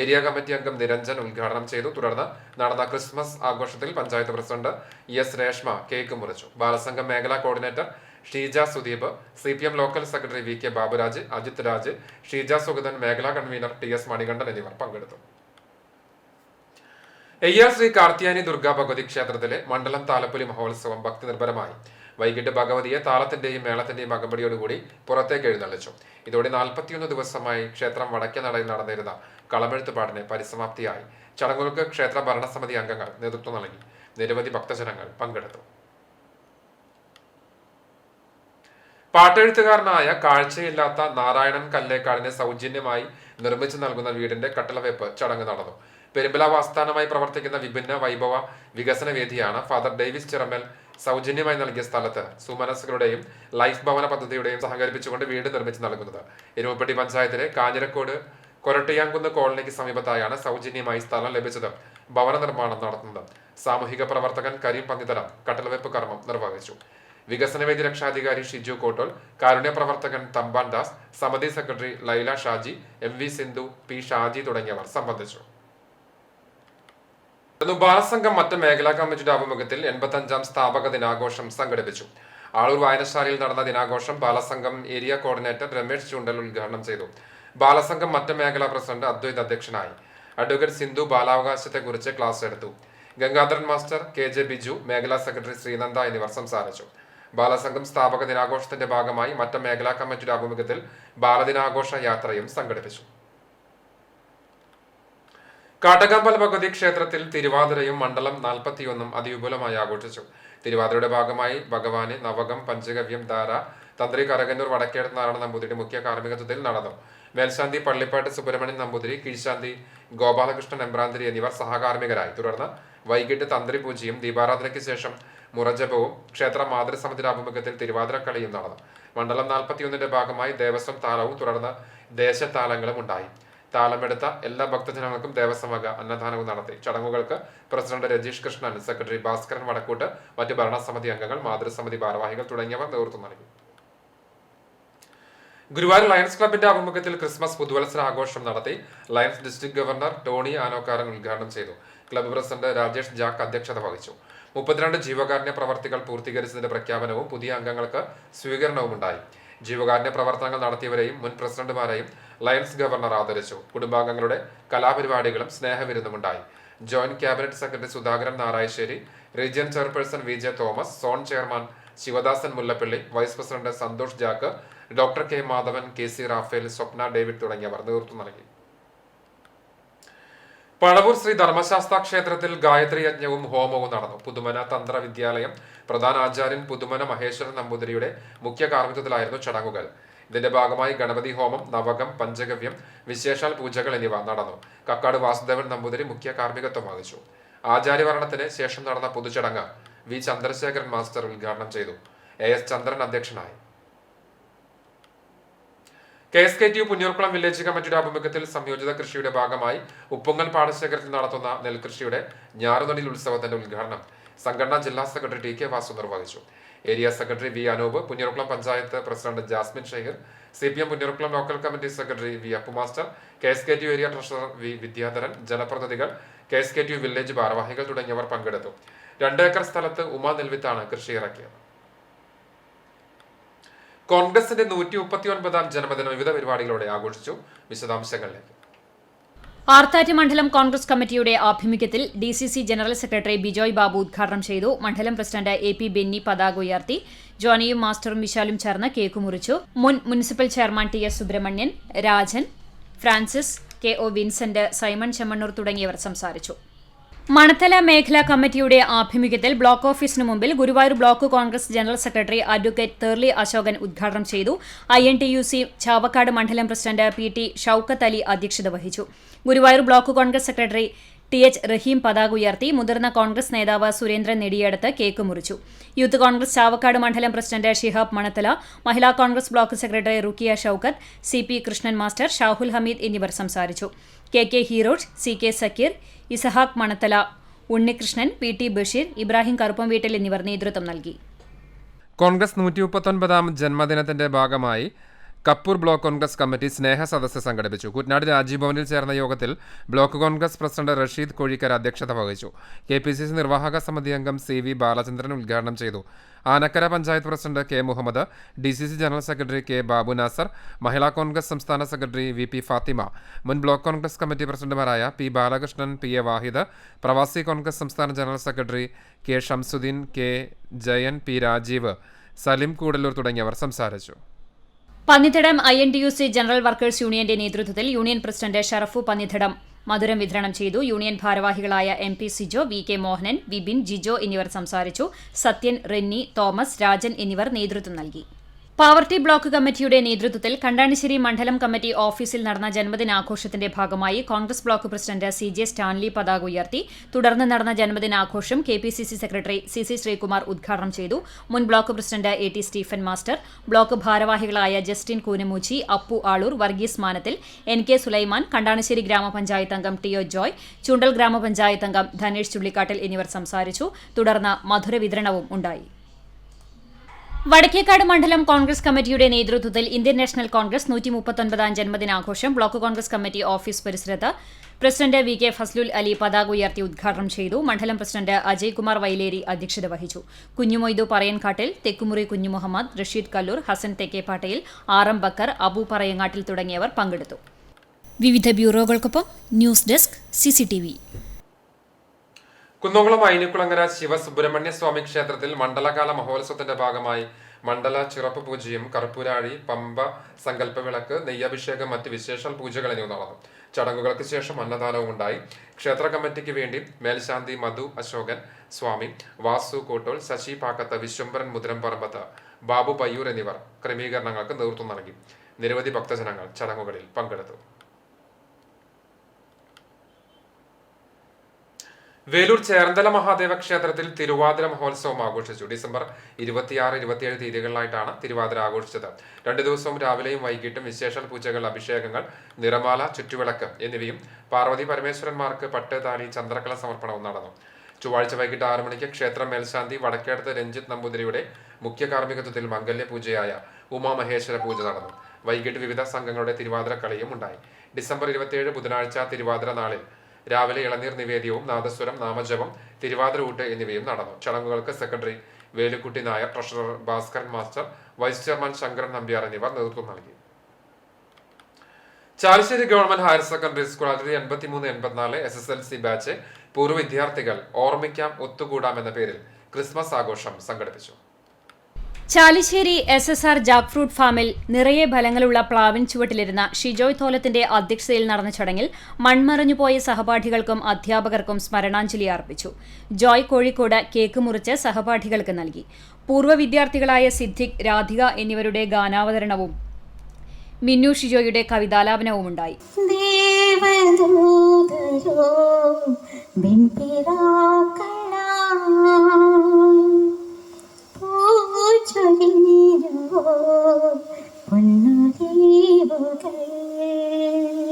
ഏരിയ കമ്മിറ്റി അംഗം നിരഞ്ജൻ ഉദ്ഘാടനം ചെയ്തു. തുടർന്ന് നടന്ന ക്രിസ്മസ് ആഘോഷത്തിൽ panchayat president ES Reshma cake മുറിച്ചു. ബാലസംഘം മേഖലാ coordinator Sheeja Sudeep, CPM local secretary VK Baburaj, Ajith Raj, Sheeja Sugathan, മേഖലാ കൺവീനർ TS മണികണ്ഠൻ എന്നിവർ പങ്കെടുത്തു. ശ്രീ കാർത്തിയാനി ദുർഗാ ഭഗവതി ക്ഷേത്രത്തിലെ മണ്ഡലം താലപ്പൊലി മഹോത്സവം ഭക്തി നിർഭരമായി. വൈകിട്ട് ഭഗവതിയെ താളത്തിന്റെയും മേളത്തിന്റെയും അകമ്പടിയോടുകൂടി പുറത്തേക്ക് എഴുന്നള്ളിച്ചു. ഇതോടെ 41 ദിവസമായി ക്ഷേത്രം വടക്കേ നടയിൽ നടന്നിരുന്ന കളമെഴുത്തുപാടിന് പരിസമാപ്തിയായി. ചടങ്ങുകൾക്ക് ക്ഷേത്ര ഭരണസമിതി അംഗങ്ങൾ നേതൃത്വം നൽകി. നിരവധി ഭക്തജനങ്ങൾ പങ്കെടുത്തു. പാട്ടെഴുത്തുകാരനായ കാഴ്ചയില്ലാത്ത നാരായണൻ കല്ലേക്കാടിന് സൗജന്യമായി നിർമ്മിച്ചു നൽകുന്ന വീടിന്റെ കട്ടളവെപ്പ് ചടങ്ങ് നടന്നു. പെരുമ്പലാവ് ആസ്ഥാനമായി പ്രവർത്തിക്കുന്ന വിഭിന്ന വൈഭവ വികസന വേദിയാണ് ഫാദർ ഡേവിസ് ചിറമൽ സൗജന്യമായി നൽകിയ സ്ഥലത്ത് സുമനസ്സുകളുടെയും ലൈഫ് ഭവന പദ്ധതിയുടെയും സഹകരിപ്പിച്ചുകൊണ്ട് വീട് നിർമ്മിച്ചു നൽകുന്നത്. എരുമപ്പെട്ടി പഞ്ചായത്തിലെ കാഞ്ഞിരക്കോട് കൊരട്ടിയാങ്കുന്ന് കോളനിക്ക് സമീപത്തായാണ് സൗജന്യമായി സ്ഥലം ലഭിച്ചത് ഭവന നിർമ്മാണം നടത്തുന്നത്. സാമൂഹിക പ്രവർത്തകൻ കരീം പന്നിത്തലം കട്ടളവെപ്പ് കർമ്മം നിർവഹിച്ചു. വികസനവേദി രക്ഷാധികാരി ഷിജു കോട്ടോൾ, കാരുണ്യ പ്രവർത്തകൻ തമ്പാൻ ദാസ്, സമിതി secretary Laila Shaji, MV Sindhu, P Shaji തുടങ്ങിയവർ സംബന്ധിച്ചു. ബാലസംഘം മറ്റ് മേഖലാ കമ്മിറ്റിയുടെ ആഭിമുഖ്യത്തിൽ 85ാം സ്ഥാപക ദിനാഘോഷം സംഘടിപ്പിച്ചു. ആളൂർ വായനശാലയിൽ നടന്ന ദിനാഘോഷം ബാലസംഘം ഏരിയ കോർഡിനേറ്റർ രമേശ് ചൂണ്ടൽ ഉദ്ഘാടനം ചെയ്തു. ബാലസംഘം മറ്റ് മേഖലാ പ്രസിഡന്റ് അദ്വൈത് അധ്യക്ഷനായി. അഡ്വക്കേറ്റ് സിന്ധു ബാലാവകാശത്തെക്കുറിച്ച് ക്ലാസ് എടുത്തു. ഗംഗാധരൻ മാസ്റ്റർ, KJ ബിജു, മേഖലാ സെക്രട്ടറി ശ്രീനന്ദ എന്നിവർ സംസാരിച്ചു. ബാലസംഘം സ്ഥാപക ദിനാഘോഷത്തിന്റെ ഭാഗമായി മറ്റ് മേഖലാ കമ്മിറ്റിയുടെ ആഭിമുഖ്യത്തിൽ ബാലദിനാഘോഷ യാത്രയും സംഘടിപ്പിച്ചു. കാട്ടകമ്പൽ ഭഗവതി ക്ഷേത്രത്തിൽ തിരുവാതിരയും മണ്ഡലം 41 അതിവിപുലമായി ആഘോഷിച്ചു. തിരുവാതിരയുടെ ഭാഗമായി ഭഗവാന് നവകം, പഞ്ചഗവ്യം, ധാര തന്ത്രി കരകന്നൂർ വടക്കേടത്ത് നാരായണ നമ്പൂതിരി മുഖ്യ കാർമ്മികത്വത്തിൽ നടന്നു. മേൽശാന്തി പള്ളിപ്പാട്ട് സുബ്രഹ്മണ്യൻ നമ്പൂതിരി, കീഴ്ശാന്തി ഗോപാലകൃഷ്ണൻ എമ്പ്രാന്തിരി എന്നിവർ സഹകാർമ്മികരായി. തുടർന്ന് വൈകിട്ട് തന്ത്രി പൂജയും ദീപാരാധനയ്ക്ക് ശേഷം മുറജപവും ക്ഷേത്ര മാതൃസമിതിയുടെ ആഭിമുഖ്യത്തിൽ തിരുവാതിരക്കളിയും നടന്നു. മണ്ഡലം 41ന്റെ ഭാഗമായി ദേവസ്വം താളവും തുടർന്ന് ദേശത്താലങ്ങളും ഉണ്ടായി. താളമെടുത്ത എല്ലാ ഭക്തജനങ്ങൾക്കും ദേവസ്വം വക അന്നദാനവും നടത്തി. ചടങ്ങുകൾക്ക് പ്രസിഡന്റ് രജീഷ് കൃഷ്ണൻ, സെക്രട്ടറി ഭാസ്കരൻ വടക്കൂട്ട്, മറ്റ് ഭരണസമിതി അംഗങ്ങൾ, മാതൃസമിതി ഭാരവാഹികൾ തുടങ്ങിയവർ നേതൃത്വം നൽകി. ഗുരുവായൂർ ലയൺസ് ക്ലബിന്റെ ആഭിമുഖ്യത്തിൽ ക്രിസ്മസ് പുതുവത്സര ആഘോഷം നടത്തി. Lions district governor Tony Anokkaran ഉദ്ഘാടനം ചെയ്തു. ക്ലബ്ബ് പ്രസിഡന്റ് രാജേഷ് ജാക്ക് അധ്യക്ഷത വഹിച്ചു. 32 ജീവകാരുണ്യ പ്രവർത്തികൾ പൂർത്തീകരിച്ചതിന്റെ പ്രഖ്യാപനവും പുതിയ അംഗങ്ങൾക്ക് സ്വീകരണവും ഉണ്ടായി. ജീവകാരുണ്യ പ്രവർത്തനങ്ങൾ നടത്തിയവരെയും മുൻ പ്രസിഡന്റുമാരെയും ലയൺസ് ഗവർണർ ആദരിച്ചു. കുടുംബാംഗങ്ങളുടെ കലാപരിപാടികളും സ്നേഹവിരുന്നുമുണ്ടായി. Joint cabinet secretary Sudhakaran Narayasseri, region chairperson V J Thomas, zone chairman Sivadasan Mullappally, vice president Santhosh Jack, doctor K Madhavan, K C Raphael, Swapna David തുടങ്ങിയവർ നേതൃത്വം നൽകി. പഴവൂർ ശ്രീ ധർമ്മശാസ്ത്ര ക്ഷേത്രത്തിൽ ഗായത്രി യജ്ഞവും ഹോമവും നടന്നു. പുതുമന തന്ത്ര വിദ്യാലയം പ്രധാന ആചാര്യൻ പുതുമന മഹേശ്വരൻ നമ്പൂതിരിയുടെ മുഖ്യ കാർമ്മികത്വത്തിലായിരുന്നു ചടങ്ങുകൾ. ഇതിന്റെ ഭാഗമായി ഗണപതി ഹോമം, നവകം, പഞ്ചഗവ്യം, വിശേഷാൽ പൂജകൾ എന്നിവ നടന്നു. കക്കാട് വാസുദേവൻ നമ്പൂതിരി മുഖ്യ കാർമ്മികത്വം വഹിച്ചു. ആചാര്യവർണ്ണത്തിന് ശേഷം നടന്ന പൊതുചടങ്ങ് വി ചന്ദ്രശേഖരൻ മാസ്റ്റർ ഉദ്ഘാടനം ചെയ്തു. AS ചന്ദ്രൻ അധ്യക്ഷനായി. KSKTU പുന്നൂർക്കുളം വില്ലേജ് കമ്മിറ്റിയുടെ ആഭിമുഖ്യത്തിൽ സംയോജിത കൃഷിയുടെ ഭാഗമായി ഉപ്പുങ്ങൽ പാടശേഖരത്തിൽ നടത്തുന്ന നെൽകൃഷിയുടെ ഞാറുനടിൽ ഉത്സവത്തിന്റെ ഉദ്ഘാടനം സംഘടനാ ജില്ലാ സെക്രട്ടറി TK വാസു നിർവഹിച്ചു. Area secretary V Anoop, Punnurkulam panchayat president Jasmin Shekhar, CPM Punnurkulam local committee secretary V Appu master, KSKTU area treasurer V Vidyadharan, ജനപ്രതിനിധികൾ, KSKTU വില്ലേജ് ഭാരവാഹികൾ തുടങ്ങിയവർ പങ്കെടുത്തു. 2 ഏക്കർ സ്ഥലത്ത് ഉമാ നെൽവിത്താണ് കൃഷി ഇറക്കിയത്. കോൺഗ്രസിന്റെ 139ാം ജന്മദിനം വിവിധ പരിപാടികളോടെ ആഘോഷിച്ചു. വിശദാംശങ്ങളിലേക്ക്. ആർത്താറ്റ് മണ്ഡലം കോൺഗ്രസ് കമ്മിറ്റിയുടെ ആഭിമുഖ്യത്തിൽ DCC general secretary Bijoy Babu ഉദ്ഘാടനം ചെയ്തു. മണ്ഡലം പ്രസിഡന്റ് AP ബെന്നി പതാക ഉയർത്തി. ജോണിയും മാസ്റ്ററും വിശാലും ചേർന്ന് കേക്ക് മുറിച്ചു. മുൻ municipal chairman TS Subrahmanian, Rajan, Francis, KO Vincent, Simon Chemmannur തുടങ്ങിയവർ സംസാരിച്ചു. മണത്തല മേഖലാ കമ്മിറ്റിയുടെ ആഭിമുഖ്യത്തിൽ ബ്ലോക്ക് ഓഫീസിനു മുമ്പിൽ Guruvayur block Congress general secretary advocate Therli Ashokan ഉദ്ഘാടനം ചെയ്തു. INTUC ചാവക്കാട് മണ്ഡലം പ്രസിഡന്റ് PT ഷൌക്കത്ത് അലി അധ്യക്ഷത വഹിച്ചു. Guruvayur block Congress secretary TH Rahim പതാക ഉയർത്തി. മുതിർന്ന കോൺഗ്രസ് നേതാവ് സുരേന്ദ്രൻ നെടിയടത്ത് കേക്ക് മുറിച്ചു. യൂത്ത് കോൺഗ്രസ് ചാവക്കാട് മണ്ഡലം president Shihab Manathala, Mahila Congress block secretary Rukkiya Shoukath, CP Krishnan master, Shahul Hameed എന്നിവർ സംസാരിച്ചു. KK ഹീറോഡ്, CK Zakir, Ishaq Manathala, Unnikrishnan, PT Basheer, Ibrahim കറുപ്പംവീട്ടിൽ എന്നിവർ നേതൃത്വം നൽകി. കോൺഗ്രസ് 139ാം ജന്മദിനത്തിന്റെ ഭാഗമായി കപ്പൂർ ബ്ലോക്ക് കോൺഗ്രസ് കമ്മിറ്റി സ്നേഹ സദസ്സ് സംഘടിപ്പിച്ചു. കുറ്റ്നാട് രാജീവ് ഭവനിൽ ചേർന്ന യോഗത്തിൽ ബ്ലോക്ക് കോൺഗ്രസ് പ്രസിഡന്റ് റഷീദ് കോഴിക്കര അധ്യക്ഷത വഹിച്ചു. KPCC നിർവാഹക സമിതി അംഗം CV ബാലചന്ദ്രൻ ഉദ്ഘാടനം ചെയ്തു. Anakkara panchayat president K Muhammad, DCC general secretary K Babu Nasar, Mahila Congress സംസ്ഥാന സെക്രട്ടറി VP ഫാത്തിമ, മുൻ ബ്ലോക്ക് കോൺഗ്രസ് കമ്മിറ്റി പ്രസിഡന്റുമാരായ P Balakrishnan, PA Wahid, Pravasi Congress സംസ്ഥാന general secretary K Shamsuddin, K Jayan, P Rajeev, Salim Koodallur തുടങ്ങിയവർ സംസാരിച്ചു. പന്നിത്തടം INTUC ജനറൽ വർക്കേഴ്സ് യൂണിയന്റെ നേതൃത്വത്തിൽ യൂണിയൻ പ്രസിഡന്റ് ഷറഫു പന്നിത്തടം മധുരം വിതരണം ചെയ്തു. യൂണിയൻ ഭാരവാഹികളായ MP സിജോ, VK മോഹനൻ, വിപിൻ, ജിജോ എന്നിവർ സംസാരിച്ചു. സത്യൻ, റിന്നി, തോമസ്, രാജൻ എന്നിവർ നേതൃത്വം നൽകി. പാവർട്ടി ബ്ലോക്ക് കമ്മിറ്റിയുടെ നേതൃത്വത്തിൽ കണ്ടാണിശ്ശേരി മണ്ഡലം കമ്മിറ്റി ഓഫീസിൽ നടന്ന ജന്മദിനാഘോഷത്തിന്റെ ഭാഗമായി Congress block president CJ Stanley പതാക ഉയർത്തി. തുടർന്ന് നടന്ന ജന്മദിനാഘോഷം KPCC സെക്രട്ടറി CC ശ്രീകുമാർ ഉദ്ഘാടനം ചെയ്തു. മുൻ block president AT Stephen master, block ഭാരവാഹികളായ ജസ്റ്റിൻ കൂനമൂച്ചി, അപ്പു ആളൂർ, വർഗീസ് മാനത്തിൽ, NK സുലൈമാൻ, കണ്ടാണിശ്ശേരി ഗ്രാമപഞ്ചായത്ത് അംഗം TO ജോയ്, ചുണ്ടൽ ഗ്രാമപഞ്ചായത്ത് അംഗം ധനേഷ് ചുള്ളിക്കാട്ടിൽ എന്നിവർ സംസാരിച്ചു. തുടർന്ന് മധുര വിതരണവും ഉണ്ടായി. വടക്കേക്കാട് മണ്ഡലം കോൺഗ്രസ് കമ്മിറ്റിയുടെ നേതൃത്വത്തിൽ ഇന്ത്യൻ നാഷണൽ കോൺഗ്രസ് 139ാം ജന്മദിനാഘോഷം ബ്ലോക്ക് കോൺഗ്രസ് കമ്മിറ്റി ഓഫീസ് പരിസരത്ത് പ്രസിഡന്റ് VK ഫസ്ലുൽ അലി പതാക ഉയർത്തി ഉദ്ഘാടനം ചെയ്തു. മണ്ഡലം പ്രസിഡന്റ് അജയ് കുമാർ വൈലേരി അധ്യക്ഷത വഹിച്ചു. കുഞ്ഞുമൊയ്തു പറയൻകാട്ടിൽ, തെക്കുമുറി കുഞ്ഞുമുഹമ്മദ്, റഷീദ് കല്ലൂർ, ഹസൻ തെക്കേപ്പാട്ടയിൽ, RM ബക്കർ, അബു പറയങ്ങാട്ടിൽ തുടങ്ങിയവർ പങ്കെടുത്തു. വിവിധ ബ്യൂറോകൾക്കൊപ്പം news desk CCTV. Kunnamkulam ഐനിക്കുളങ്ങര Sivasubramania സ്വാമി ക്ഷേത്രത്തിൽ മണ്ഡലകാല മഹോത്സവത്തിന്റെ ഭാഗമായി മണ്ഡല ചിറപ്പ് പൂജയും കർപ്പൂരാഴി, പമ്പ, സങ്കല്പ വിളക്ക്, നെയ്യഭിഷേകം, മറ്റ് വിശേഷാൽ പൂജകൾ എന്നിവ നടന്നു. ചടങ്ങുകൾക്ക് ശേഷം അന്നദാനവും ഉണ്ടായി. ക്ഷേത്ര കമ്മിറ്റിക്ക് വേണ്ടി മേൽശാന്തി മധു അശോകൻ സ്വാമി, വാസു കോട്ടോൾ, ശശി പാക്കത്ത്, വിശ്വംഭരൻ മുദ്രംപറമ്പത്ത്, ബാബു പയ്യൂർ എന്നിവർ ക്രമീകരണങ്ങൾക്ക് നേതൃത്വം നൽകി. നിരവധി ഭക്തജനങ്ങൾ ചടങ്ങുകളിൽ പങ്കെടുത്തു. വേലൂർ ചേർന്തല മഹാദേവ ക്ഷേത്രത്തിൽ തിരുവാതിര മഹോത്സവം ആഘോഷിച്ചു. ഡിസംബർ 26, 27 തീയതികളിലായിട്ടാണ് തിരുവാതിര ആഘോഷിച്ചത്. 2 ദിവസവും രാവിലെയും വൈകിട്ടും വിശേഷാൽ പൂജകൾ, അഭിഷേകങ്ങൾ, നിറമാല, ചുറ്റുവിളക്ക് എന്നിവയും പാർവതി പരമേശ്വരന്മാർക്ക് പട്ട്, താലി, ചന്ദ്രക്കല സമർപ്പണവും നടന്നു. ചൊവ്വാഴ്ച വൈകിട്ട് 6 മണിക്ക് ക്ഷേത്രം മേൽശാന്തി വടക്കേടത്ത് രഞ്ജിത്ത് നമ്പൂതിരിയുടെ മുഖ്യ കാർമ്മികത്വത്തിൽ മംഗല്യ പൂജയായ ഉമാമഹേശ്വര പൂജ നടന്നു. വൈകിട്ട് വിവിധ സംഘങ്ങളുടെ തിരുവാതിര കളിയും ഉണ്ടായി. ഡിസംബർ 27 ബുധനാഴ്ച തിരുവാതിര നാളിൽ രാവിലെ ഇളനീർ നിവേദ്യവും, നാദസ്വരം, നാമജപം, തിരുവാതിര ഊട്ട് എന്നിവയും നടന്നു. ചടങ്ങുകൾക്ക് secretary Velukutty Nair, treasurer Bhaskaran master, vice chairman Sankaran Nambiar എന്നിവർ നേതൃത്വം നൽകി. Chalissery government higher secondary school 83-84 SSLC batch പൂർവ്വ വിദ്യാർത്ഥികൾ ഓർമ്മിക്കാം ഒത്തുകൂടാം എന്ന പേരിൽ ക്രിസ്മസ് ആഘോഷം സംഘടിപ്പിച്ചു. ചാലിശ്ശേരി SSR ജാക്ക് ഫ്രൂട്ട് ഫാമിൽ നിറയെ ഫലങ്ങളുള്ള പ്ലാവിൻ ചുവട്ടിലിരുന്ന ഷിജോയ് തോലത്തിന്റെ അധ്യക്ഷതയിൽ നടന്ന ചടങ്ങിൽ മൺമറഞ്ഞുപോയ സഹപാഠികൾക്കും അധ്യാപകർക്കും സ്മരണാഞ്ജലി അർപ്പിച്ചു. ജോയ് കോഴിക്കോട് കേക്ക് മുറിച്ച് സഹപാഠികൾക്ക് നൽകി. പൂർവ്വ വിദ്യാർത്ഥികളായ സിദ്ദിഖ്, രാധിക എന്നിവരുടെ ഗാനാവതരണവും മിന്നു ഷിജോയുടെ കവിതാലാപനവും ഉണ്ടായി.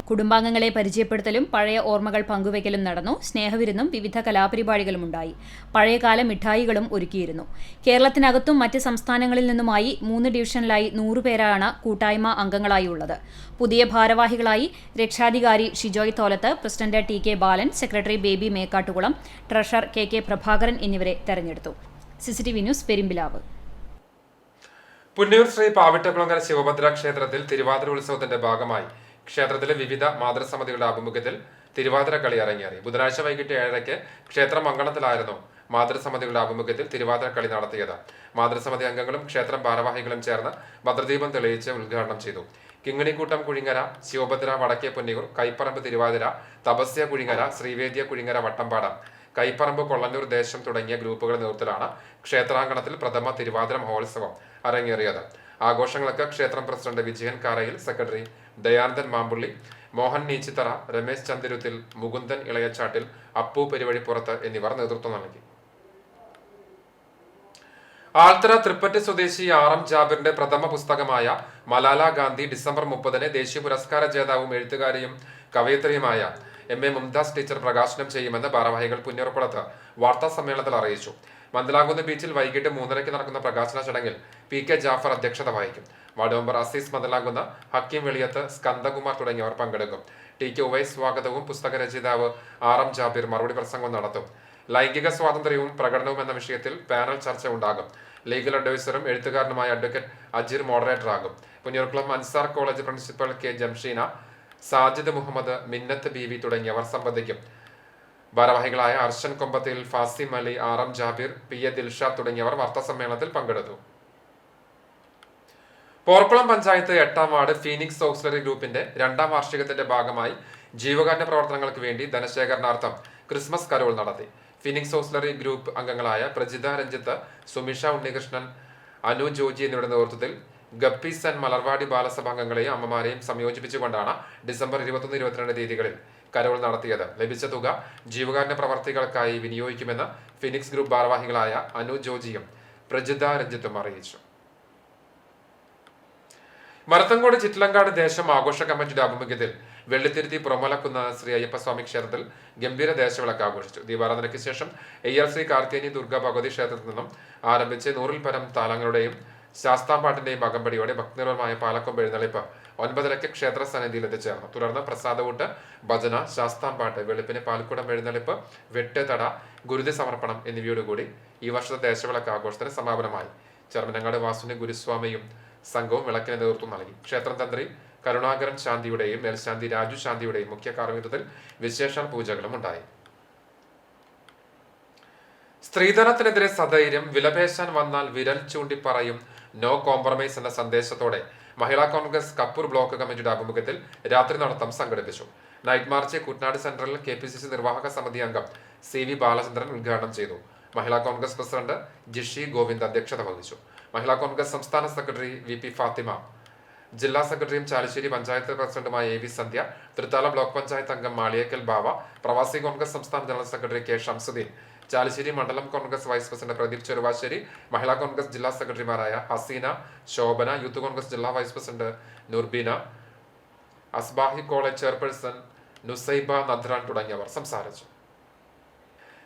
കുടുംബാംഗങ്ങളെ പരിചയപ്പെടുത്തലും പഴയ ഓർമ്മകൾ പങ്കുവയ്ക്കലും നടന്നു. സ്നേഹവിരുന്നും വിവിധ കലാപരിപാടികളും ഉണ്ടായി. പഴയകാല മിഠായികളും ഒരുക്കിയിരുന്നു. കേരളത്തിനകത്തും മറ്റ് സംസ്ഥാനങ്ങളിൽ നിന്നുമായി 3 ഡിവിഷനിലായി 100 പേരാണ് കൂട്ടായ്മ അംഗങ്ങളായി ഉള്ളത്. പുതിയ ഭാരവാഹികളായി രക്ഷാധികാരി Shijoy Tholath, president TK Balan, secretary Baby Mekkattukulam, treasurer KK Prabhakaran എന്നിവരെ തെരഞ്ഞെടുത്തു. CCTV news, Perumpilavu. പുന്നയൂർ ശ്രീ പാവിട്ടക്കുളങ്ങര ശിവഭദ്ര ക്ഷേത്രത്തിൽ തിരുവാതിര ഉത്സവത്തിന്റെ ഭാഗമായി ക്ഷേത്രത്തിലെ വിവിധ മാതൃസമിതികളുടെ ആഭിമുഖ്യത്തിൽ തിരുവാതിര കളി അരങ്ങേറി. ബുധനാഴ്ച വൈകിട്ട് 7:30 ക്ഷേത്രം അങ്കണത്തിലായിരുന്നു മാതൃസമിതികളുടെ ആഭിമുഖ്യത്തിൽ തിരുവാതിര കളി നടത്തിയത്. മാതൃസമിതി അംഗങ്ങളും ക്ഷേത്രം ഭാരവാഹികളും ചേർന്ന് ഭദ്രദീപം തെളിയിച്ച് ഉദ്ഘാടനം ചെയ്തു. കിങ്ങിണിക്കൂട്ടം കുഴിങ്ങര, ശിവഭദ്ര വടക്കേ പുന്നയൂർ, കൈപ്പറമ്പ് തിരുവാതിര, തപസ്യ കുഴിങ്ങര, ശ്രീവേദ്യ കുഴിങ്ങര വട്ടമ്പാടം, കൈപ്പറമ്പ് കൊള്ളന്നൂർ ദേശം തുടങ്ങിയ ഗ്രൂപ്പുകളുടെ നേതൃത്വത്തിലാണ് ക്ഷേത്രാങ്കണത്തിൽ പ്രഥമ തിരുവാതിര മഹോത്സവം അരങ്ങേറിയത്. ആഘോഷങ്ങൾക്ക് ക്ഷേത്രം പ്രസിഡന്റ് വിജയൻ കാരയിൽ, സെക്രട്ടറി ദയാനന്ദൻ മാമ്പുള്ളി, മോഹൻ നീച്ചിത്തറ, രമേശ് ചന്ദിരുത്തിൽ, മുകുന്ദൻ ഇളയച്ചാട്ടിൽ, അപ്പു പെരുവഴിപ്പുറത്ത് എന്നിവർ നേതൃത്വം നൽകി. ആൽത്തറ തൃപ്പറ്റ് സ്വദേശി RM ജാബിറിന്റെ പ്രഥമ പുസ്തകമായ മലാല ഗാന്ധി ഡിസംബർ 30-ന് ദേശീയ പുരസ്കാര ജേതാവും എഴുത്തുകാരിയും കവയിത്രിയുമായ MA മുംതാസ് ടീച്ചർ പ്രകാശനം ചെയ്യുമെന്ന് ഭാരവാഹികൾ പുന്നയൂർക്കുളത്ത് വാർത്താ സമ്മേളനത്തിൽ അറിയിച്ചു. മന്ദലാകുന്ന് ബീച്ചിൽ വൈകിട്ട് 3:30 നടക്കുന്ന പ്രകാശന ചടങ്ങിൽ PK ജാഫർ അധ്യക്ഷത വഹിക്കും. വാർഡ് മെമ്പർ അസീസ് മന്ദലാകുന്ന്, ഹക്കീം വെളിയത്ത്, സ്കന്ദകുമാർ തുടങ്ങിയവർ പങ്കെടുക്കും. TK ഉവൈസ് സ്വാഗതവും പുസ്തക രചയിതാവ് RM ജാബിർ മറുപടി പ്രസംഗവും നടത്തും. ലൈംഗിക സ്വാതന്ത്ര്യവും പ്രകടനവും എന്ന വിഷയത്തിൽ പാനൽ ചർച്ച ഉണ്ടാകും. ലീഗൽ അഡ്വൈസറും എഴുത്തുകാരനുമായ അഡ്വക്കേറ്റ് അജിർ മോഡറേറ്ററാകും. Punnayurkulam Ansar college principal K Jamsheena, Sajid Muhammad, Minnath Beevi തുടങ്ങിയവർ സംബന്ധിക്കും. ഭാരവാഹികളായ അർഷൻ കൊമ്പത്തിൽ, ഫാസിം അലി, RM ജാബിർ, PA ദിൽഷാദ് തുടങ്ങിയവർ വാർത്താസമ്മേളനത്തിൽ പങ്കെടുത്തു. Porkulam panchayat 8ാം ward Phoenix auxiliary ഗ്രൂപ്പിന്റെ 2ാം വാർഷികത്തിന്റെ ഭാഗമായി ജീവകാരുണ്യ പ്രവർത്തനങ്ങൾക്ക് വേണ്ടി ധനശേഖരണാർത്ഥം ക്രിസ്മസ് കരോൾ നടത്തി. ഫീനിക്സ് ഓക്സിലറി ഗ്രൂപ്പ് അംഗങ്ങളായ പ്രജിത രഞ്ജിത്ത്, സുമിഷ ഉണ്ണികൃഷ്ണൻ, അനു ജോജി എന്നിവരുടെ നേതൃത്വത്തിൽ ഗപ്പീസ് ആൻഡ് മലർവാടി ബാലസഭാംഗങ്ങളെയും അമ്മമാരെയും സംയോജിപ്പിച്ചുകൊണ്ടാണ് ഡിസംബർ 21-22 തീയതികളിൽ കരോൾ നടത്തിയത്. ലഭിച്ച തുക ജീവകാരുണ്യ പ്രവർത്തികൾക്കായി വിനിയോഗിക്കുമെന്ന് ഫിനിക്സ് ഗ്രൂപ്പ് ഭാരവാഹികളായ അനു ജോജിയും പ്രജിത രഞ്ജിത്തും അറിയിച്ചു. മരത്തങ്കോട് ചിറ്റിലങ്കാട് ദേശം ആഘോഷ കമ്മിറ്റിയുടെ ആഭിമുഖ്യത്തിൽ വെള്ളിത്തിരുത്തി പുറമലക്കുന്ന ശ്രീ അയ്യപ്പസ്വാമി ക്ഷേത്രത്തിൽ ഗംഭീര ദേശവിളക്ക് ആഘോഷിച്ചു. ദീപാരാധനയ്ക്ക് ശേഷം ശ്രീ കാർത്തികേനി ദുർഗ ഭഗവതി ക്ഷേത്രത്തിൽ നിന്നും ആരംഭിച്ച് 100-ൽ പരം താളങ്ങളുടെയും ശാസ്താംപാട്ടിന്റെയും അകമ്പടിയോടെ ഭക്തിനിർഭരമായ പാലക്കൊമ്പ് എഴുന്നള്ളിപ്പ് 9:30 ക്ഷേത്ര സന്നിധിയിൽ എത്തിച്ചേർന്നു. തുടർന്ന് പ്രസാദകൂട്ട്, ഭജന, ശാസ്താംപാട്ട്, വെളുപ്പിന് പാൽക്കുടം എഴുന്നള്ളിപ്പ്, വെട്ടുതട, ഗുരുതി സമർപ്പണം എന്നിവയോടുകൂടി ഈ വർഷത്തെ ദേശവിളക്ക് ആഘോഷത്തിന് സമാപനമായി. ചെറുമനങ്ങാട് വാസുനി ഗുരുസ്വാമിയും സംഘവും വിളക്കിന് നേതൃത്വം നൽകി. ക്ഷേത്രം തന്ത്രി കരുണാകരൻ ശാന്തിയുടെയും മേൽശാന്തി രാജു ശാന്തിയുടെയും മുഖ്യ കാർമ്മികത്വത്തിൽ വിശേഷ പൂജകളും ഉണ്ടായി. സ്ത്രീധനത്തിനെതിരെ സധൈര്യം, വിലപേശാൻ വന്നാൽ വിരൽ ചൂണ്ടി പറയും, നോ കോംപ്രമൈസ് എന്ന സന്ദേശത്തോടെ മഹിളാ കോൺഗ്രസ് കപ്പൂർ ബ്ലോക്ക് കമ്മിറ്റിയുടെ ആഭിമുഖ്യത്തിൽ രാത്രി നടത്തം സംഘടിപ്പിച്ചു. Night March Kuttanad central KPCC നിർവാഹക സമിതി അംഗം CV ബാലചന്ദ്രൻ ഉദ്ഘാടനം ചെയ്തു. മഹിളാ കോൺഗ്രസ് പ്രസിഡന്റ് ജിഷി ഗോവിന്ദ് അധ്യക്ഷത വഹിച്ചു. മഹിളാ കോൺഗ്രസ് സംസ്ഥാന സെക്രട്ടറി VP ഫാത്തിമ, ജില്ലാ സെക്രട്ടറിയും ചാലിശ്ശേരി പഞ്ചായത്ത് പ്രസിഡന്റുമായ AV സന്ധ്യ, തൃത്താല ബ്ലോക്ക് പഞ്ചായത്ത് അംഗം മാളിയേക്കൽ ബാവ, പ്രവാസി കോൺഗ്രസ് സംസ്ഥാന general secretary K Shamsuddin, Chalissery മണ്ഡലം Congress vice president Pradeep Cheruvassery, Mahila Congress ജില്ലാ സെക്രട്ടറിമാരായ ഹസീന, ശോഭന, യൂത്ത് കോൺഗ്രസ് ജില്ലാ vice president Nurbeena, Asbahi college chairperson Nusaiba Nadran തുടങ്ങിയവർ സംസാരിച്ചു.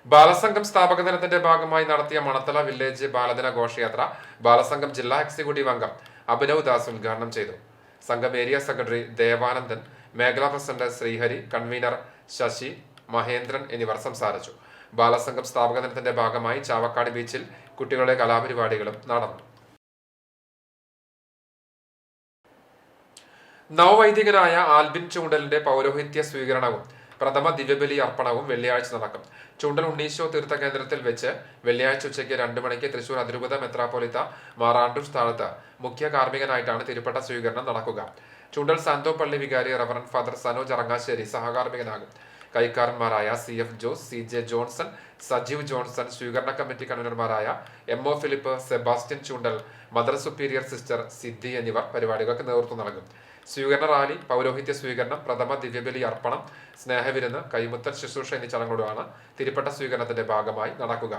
ബാലസംഘം സ്ഥാപക ദിനത്തിന്റെ ഭാഗമായി നടത്തിയ മണത്തല വില്ലേജ് ബാലദിന ഘോഷയാത്ര ബാലസംഘം ജില്ലാ എക്സിക്യൂട്ടീവ് അംഗം അഭിനവ് ദാസ് ഉദ്ഘാടനം ചെയ്തു. സംഘം ഏരിയ സെക്രട്ടറി ദേവാനന്ദൻ, മേഖലാ പ്രസിഡന്റ് ശ്രീഹരി, കൺവീനർ ശശി, മഹേന്ദ്രൻ എന്നിവർ സംസാരിച്ചു. ബാലസംഘം സ്ഥാപക ദിനത്തിന്റെ ഭാഗമായി ചാവക്കാട് ബീച്ചിൽ കുട്ടികളുടെ കലാപരിപാടികളും നടന്നു. നവവൈദികനായ ആൽബിൻ ചൂണ്ടലിന്റെ പൗരോഹിത്യ സ്വീകരണവും പ്രഥമ ദിവ്യബലി അർപ്പണവും വെള്ളിയാഴ്ച നടക്കും. ചൂണ്ടൽ ഉണ്ണീശോ തീർത്ഥകേന്ദ്രത്തിൽ വെച്ച് വെള്ളിയാഴ്ച ഉച്ചയ്ക്ക് 2 മണിക്ക് തൃശൂർ അതിരൂപത മെത്രാപ്പൊലീത്ത മാർ ആൻഡ്രൂസ് സ്ഥാനത്ത് മുഖ്യ കാർമ്മികനായിട്ടാണ് തിരുപ്പട്ട സ്വീകരണം നടക്കുക. ചൂണ്ടൽ സാന്തോ പള്ളി വികാരി റവറന്റ് ഫാദർ സനോജ് അറങ്ങാശ്ശേരി സഹകാർമ്മികനാകും. കൈക്കാരന്മാരായ CF Jose, CJ Johnson, Sajeev Johnson, സ്വീകരണ കമ്മിറ്റി കൺവീനർമാരായ MO Philip, Sebastian Choondal, mother superior sister Siddhi എന്നിവർ പരിപാടികൾക്ക് നേതൃത്വം നൽകും. സ്വീകരണ റാലി, പൗരോഹിത്യ സ്വീകരണം, പ്രഥമ ദിവ്യബലി അർപ്പണം, സ്നേഹവിരുന്ന്, കൈമുത്തൽ ശുശ്രൂഷ എന്നീ ചടങ്ങുകളാണ് തിരുപ്പട്ട സ്വീകരണത്തിന്റെ ഭാഗമായി നടക്കുക.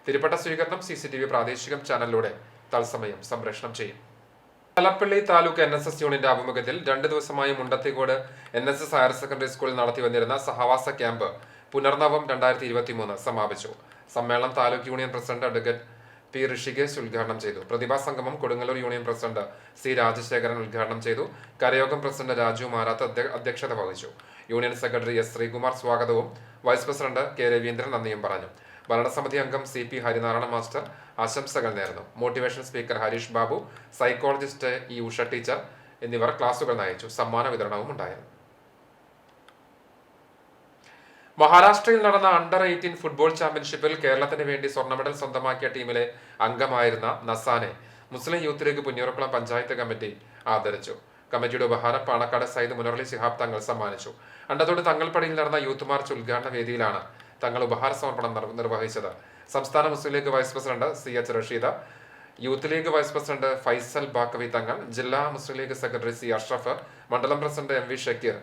തിരുപ്പട്ട സ്വീകരണം CCTV പ്രാദേശിക ചാനലിലൂടെ തത്സമയം സംപ്രേഷണം ചെയ്യും. തലപ്പള്ളി താലൂക്ക് NSS യൂണിയന്റെ ആഭിമുഖ്യത്തിൽ 2 ദിവസമായി മുണ്ടത്തിക്കോട് NSS ഹയർ സെക്കൻഡറി സ്കൂളിൽ നടത്തി വന്നിരുന്ന സഹവാസ ക്യാമ്പ് പുനർനവം 2023 സമാപിച്ചു. സമ്മേളനം taluk union president advocate P. Rishikesh ഉദ്ഘാടനം ചെയ്തു. പ്രതിഭാ സംഗമം Kodungallur union president C. Rajasekharan ഉദ്ഘാടനം ചെയ്തു. കരയോഗം പ്രസിഡന്റ് രാജു മാരാത്ത് അധ്യക്ഷത വഹിച്ചു. Union secretary S. ശ്രീകുമാർ സ്വാഗതവും വൈസ് പ്രസിഡന്റ് K. രവീന്ദ്രൻ നന്ദിയും പറഞ്ഞു. ഭരണസമിതി അംഗം CP ഹരിനാരായണ മാസ്റ്റർ ആശംസകൾ നേർന്നു. Motivation speaker Harish Babu, psychologist E. Usha teacher എന്നിവർ ക്ലാസുകൾ നയിച്ചു. സമ്മാന വിതരണവും ഉണ്ടായിരുന്നു. മഹാരാഷ്ട്രയിൽ നടന്ന അണ്ടർ 18 ഫുട്ബോൾ ചാമ്പ്യൻഷിപ്പിൽ കേരളത്തിന് വേണ്ടി സ്വർണ്ണ മെഡൽ സ്വന്തമാക്കിയ ടീമിലെ അംഗമായിരുന്ന നസാനെ Muslim youth league Punnurkulam panchayat committee ആദരിച്ചു. കമ്മിറ്റിയുടെ ഉപഹാരം പാണക്കാട് സയ്യിദ് മുനവർലി ശിഹാബ് തങ്ങൾ സമ്മാനിച്ചു. അണ്ടത്തോട് തങ്ങൾപ്പടിയിൽ നടന്ന യൂത്ത് മാർച്ച് ഉദ്ഘാടന വേദിയിലാണ് തങ്ങൾ ഉപഹാര സമർപ്പണം നിർവഹിച്ചത്. സംസ്ഥാന Muslim league vice president CH Rasheeda, youth league vice president Faisal Baqavi Thangal, ജില്ലാ Muslim league secretary C. Ashraf, മണ്ഡലം പ്രസിഡന്റ് MV ഷക്കീർ,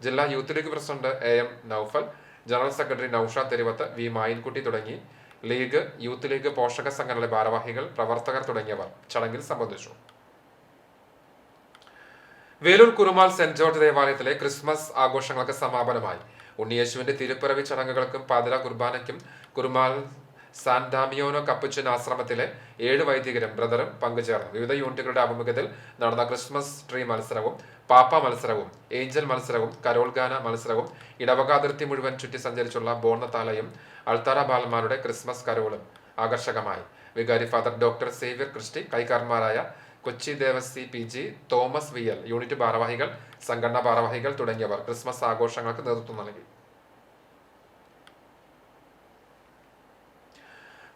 ജില്ലാ youth league president AM Noufal, general secretary Noushad Theruvath, V. Mayinkutty തുടങ്ങി ലീഗ്, യൂത്ത് ലീഗ്, പോഷക സംഘടനയിലെ ഭാരവാഹികൾ, പ്രവർത്തകർ തുടങ്ങിയവർ ചടങ്ങിൽ സംബന്ധിച്ചു. വേലൂർ കുറുമാൽ സെന്റ് ജോർജ് ദേവാലയത്തിലെ ക്രിസ്മസ് ആഘോഷങ്ങൾക്ക് സമാപനമായി. ഉണ്ണിയേശുവിന്റെ തിരുപ്പിറവി ചടങ്ങുകൾക്കും പാതിര കുർബാനയ്ക്കും കുറുമാൽ സാൻ ഡാമിയോനോ കപ്പുച്ചൻ ആശ്രമത്തിലെ 7 വൈദികരും ബ്രദറും പങ്കുചേർന്നു. വിവിധ യൂണിറ്റുകളുടെ ആഭിമുഖ്യത്തിൽ നടന്ന ക്രിസ്മസ് ട്രീ മത്സരവും പാപ്പ മത്സരവും ഏഞ്ചൽ മത്സരവും കരോൾഗാന മത്സരവും ഇടവകാതിർത്തി മുഴുവൻ ചുറ്റി സഞ്ചരിച്ചുള്ള ബോർണത്താലയും അൾത്താര ബാലന്മാരുടെ ക്രിസ്മസ് കരോളും ആകർഷകമായി. വികാരി ഫാദർ ഡോക്ടർ സേവ്യർ ക്രിസ്റ്റി, കൈക്കാരന്മാരായ Kochi Devasi PG, Thomas VL, unit ഭാരവാഹികൾ, സംഘടനാ ഭാരവാഹികൾ തുടങ്ങിയവർ ക്രിസ്മസ് ആഘോഷങ്ങൾക്ക് നേതൃത്വം നൽകി.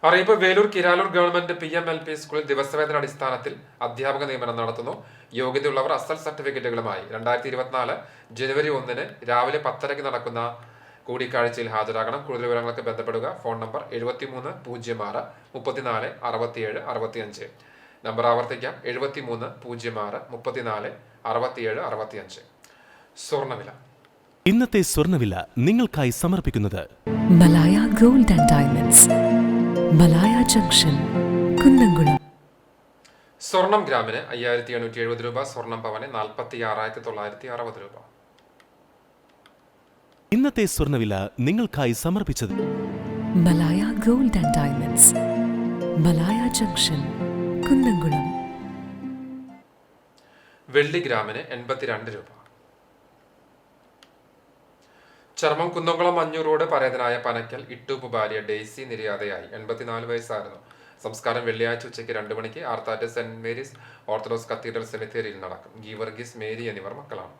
അറിയിപ്പ്. വേലൂർ കിരാലൂർ ഗവൺമെന്റ് PMLP സ്കൂളിൽ ദിവസവേതന അടിസ്ഥാനത്തിൽ അധ്യാപക നിയമനം നടത്തുന്നു. യോഗ്യതയുള്ളവർ അസൽ സർട്ടിഫിക്കറ്റുകളുമായി 2024 ജനുവരി 1 രാവിലെ 10:30 നടക്കുന്ന കൂടിക്കാഴ്ചയിൽ ഹാജരാകണം. കൂടുതൽ വിവരങ്ങൾക്ക് ബന്ധപ്പെടുക. Phone number 73 06 34 67 65. നമ്പർ ആവർത്തിക്കാം. 73 06 34 67 65. സ്വർണ്ണവില. ഇന്നത്തെ സ്വർണ്ണവില നിങ്ങൾക്കായി സമർപ്പിക്കുന്നത് Malaya gold and diamonds, Malaya junction, Kunnamkulam. സ്വർണം ഗ്രാമിന് 5870 രൂപ, സ്വർണം പവന് 46,960 രൂപ. ഇന്നത്തെ സ്വർണ്ണവില നിങ്ങൾക്കായി സമർപ്പിച്ചത് Malaya gold and diamonds, Malaya junction, Kunnamkulam. വെള്ളി ഗ്രാമിന് 82 രൂപ. ചർമ്മം കുന്നംകുളം 500 റോഡ് പരേതനായ പനക്കൽ ഇട്ടൂപ്പ് ഭാര്യ ഡെയ്സി നിര്യാതയായി. 84 വയസ്സായിരുന്നു. സംസ്കാരം വെള്ളിയാഴ്ച ഉച്ചയ്ക്ക് 2 മണിക്ക് Arthat saint Mary's orthodox cathedral സെമിത്തേരിയിൽ നടക്കും. ഗീവർഗീസ്, മേരി എന്നിവർ മക്കളാണ്.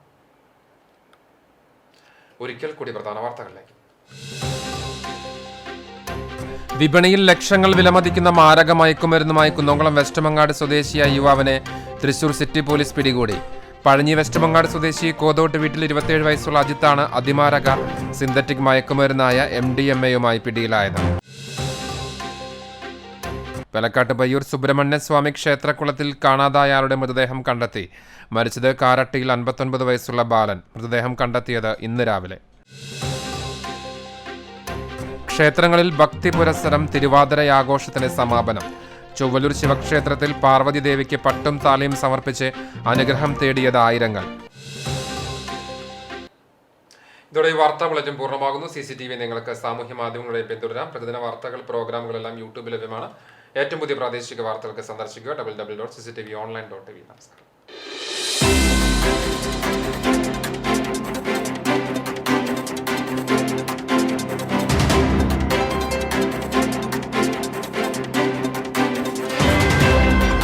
ഒരിക്കൽ കൂടി പ്രധാന വാർത്തകളിലേക്ക്. വിപണിയിൽ ലക്ഷങ്ങൾ വിലമതിക്കുന്ന മാരക മയക്കുമരുന്നുമായി കുന്നംകുളം വെസ്റ്റമങ്ങാട് സ്വദേശിയായ യുവാവിനെ തൃശൂർ സിറ്റി പോലീസ് പിടികൂടി. പഴഞ്ഞി വെസ്റ്റമങ്ങാട് സ്വദേശി കോതോട്ട് വീട്ടിൽ 27 വയസ്സുള്ള അജിത്താണ് അതിമാരക സിന്തറ്റിക് മയക്കുമരുന്നായ MDMA-യുമായി പിടിയിലായത്. പാലക്കാട്ട് ബയ്യൂർ സുബ്രഹ്മണ്യ സ്വാമി ക്ഷേത്രക്കുളത്തിൽ കാണാതായ ആളുടെ മൃതദേഹം കണ്ടെത്തി. മരിച്ചത് കാരട്ടിയിൽ 59 വയസ്സുള്ള ബാലൻ. മൃതദേഹം കണ്ടെത്തിയത് ഇന്ന് രാവിലെ. ക്ഷേത്രങ്ങളിൽ ഭക്തി പുരസ്സരം തിരുവാതിരയാഘോഷത്തിന് സമാപനം. ചൊവ്വലൂർ ശിവക്ഷേത്രത്തിൽ പാർവതി ദേവിക്ക് പട്ടും താലിയും സമർപ്പിച്ച് അനുഗ്രഹം തേടിയത് ആയിരങ്ങൾ. ഇതോടെ ഈ വാർത്താ ബുള്ളറ്റിൻ പൂർണ്ണമാകുന്നു. CCTV നിങ്ങൾക്ക് സാമൂഹ്യ മാധ്യമങ്ങളെ പിന്തുടരാം. പ്രതിദിന വാർത്തകൾ, പ്രോഗ്രാമുകളെല്ലാം യൂട്യൂബിൽ ലഭ്യമാണ്. ഏറ്റവും പുതിയ പ്രാദേശിക വാർത്തകൾക്ക് സന്ദർശിക്കുക www.cctv online.tv. നമസ്കാരം.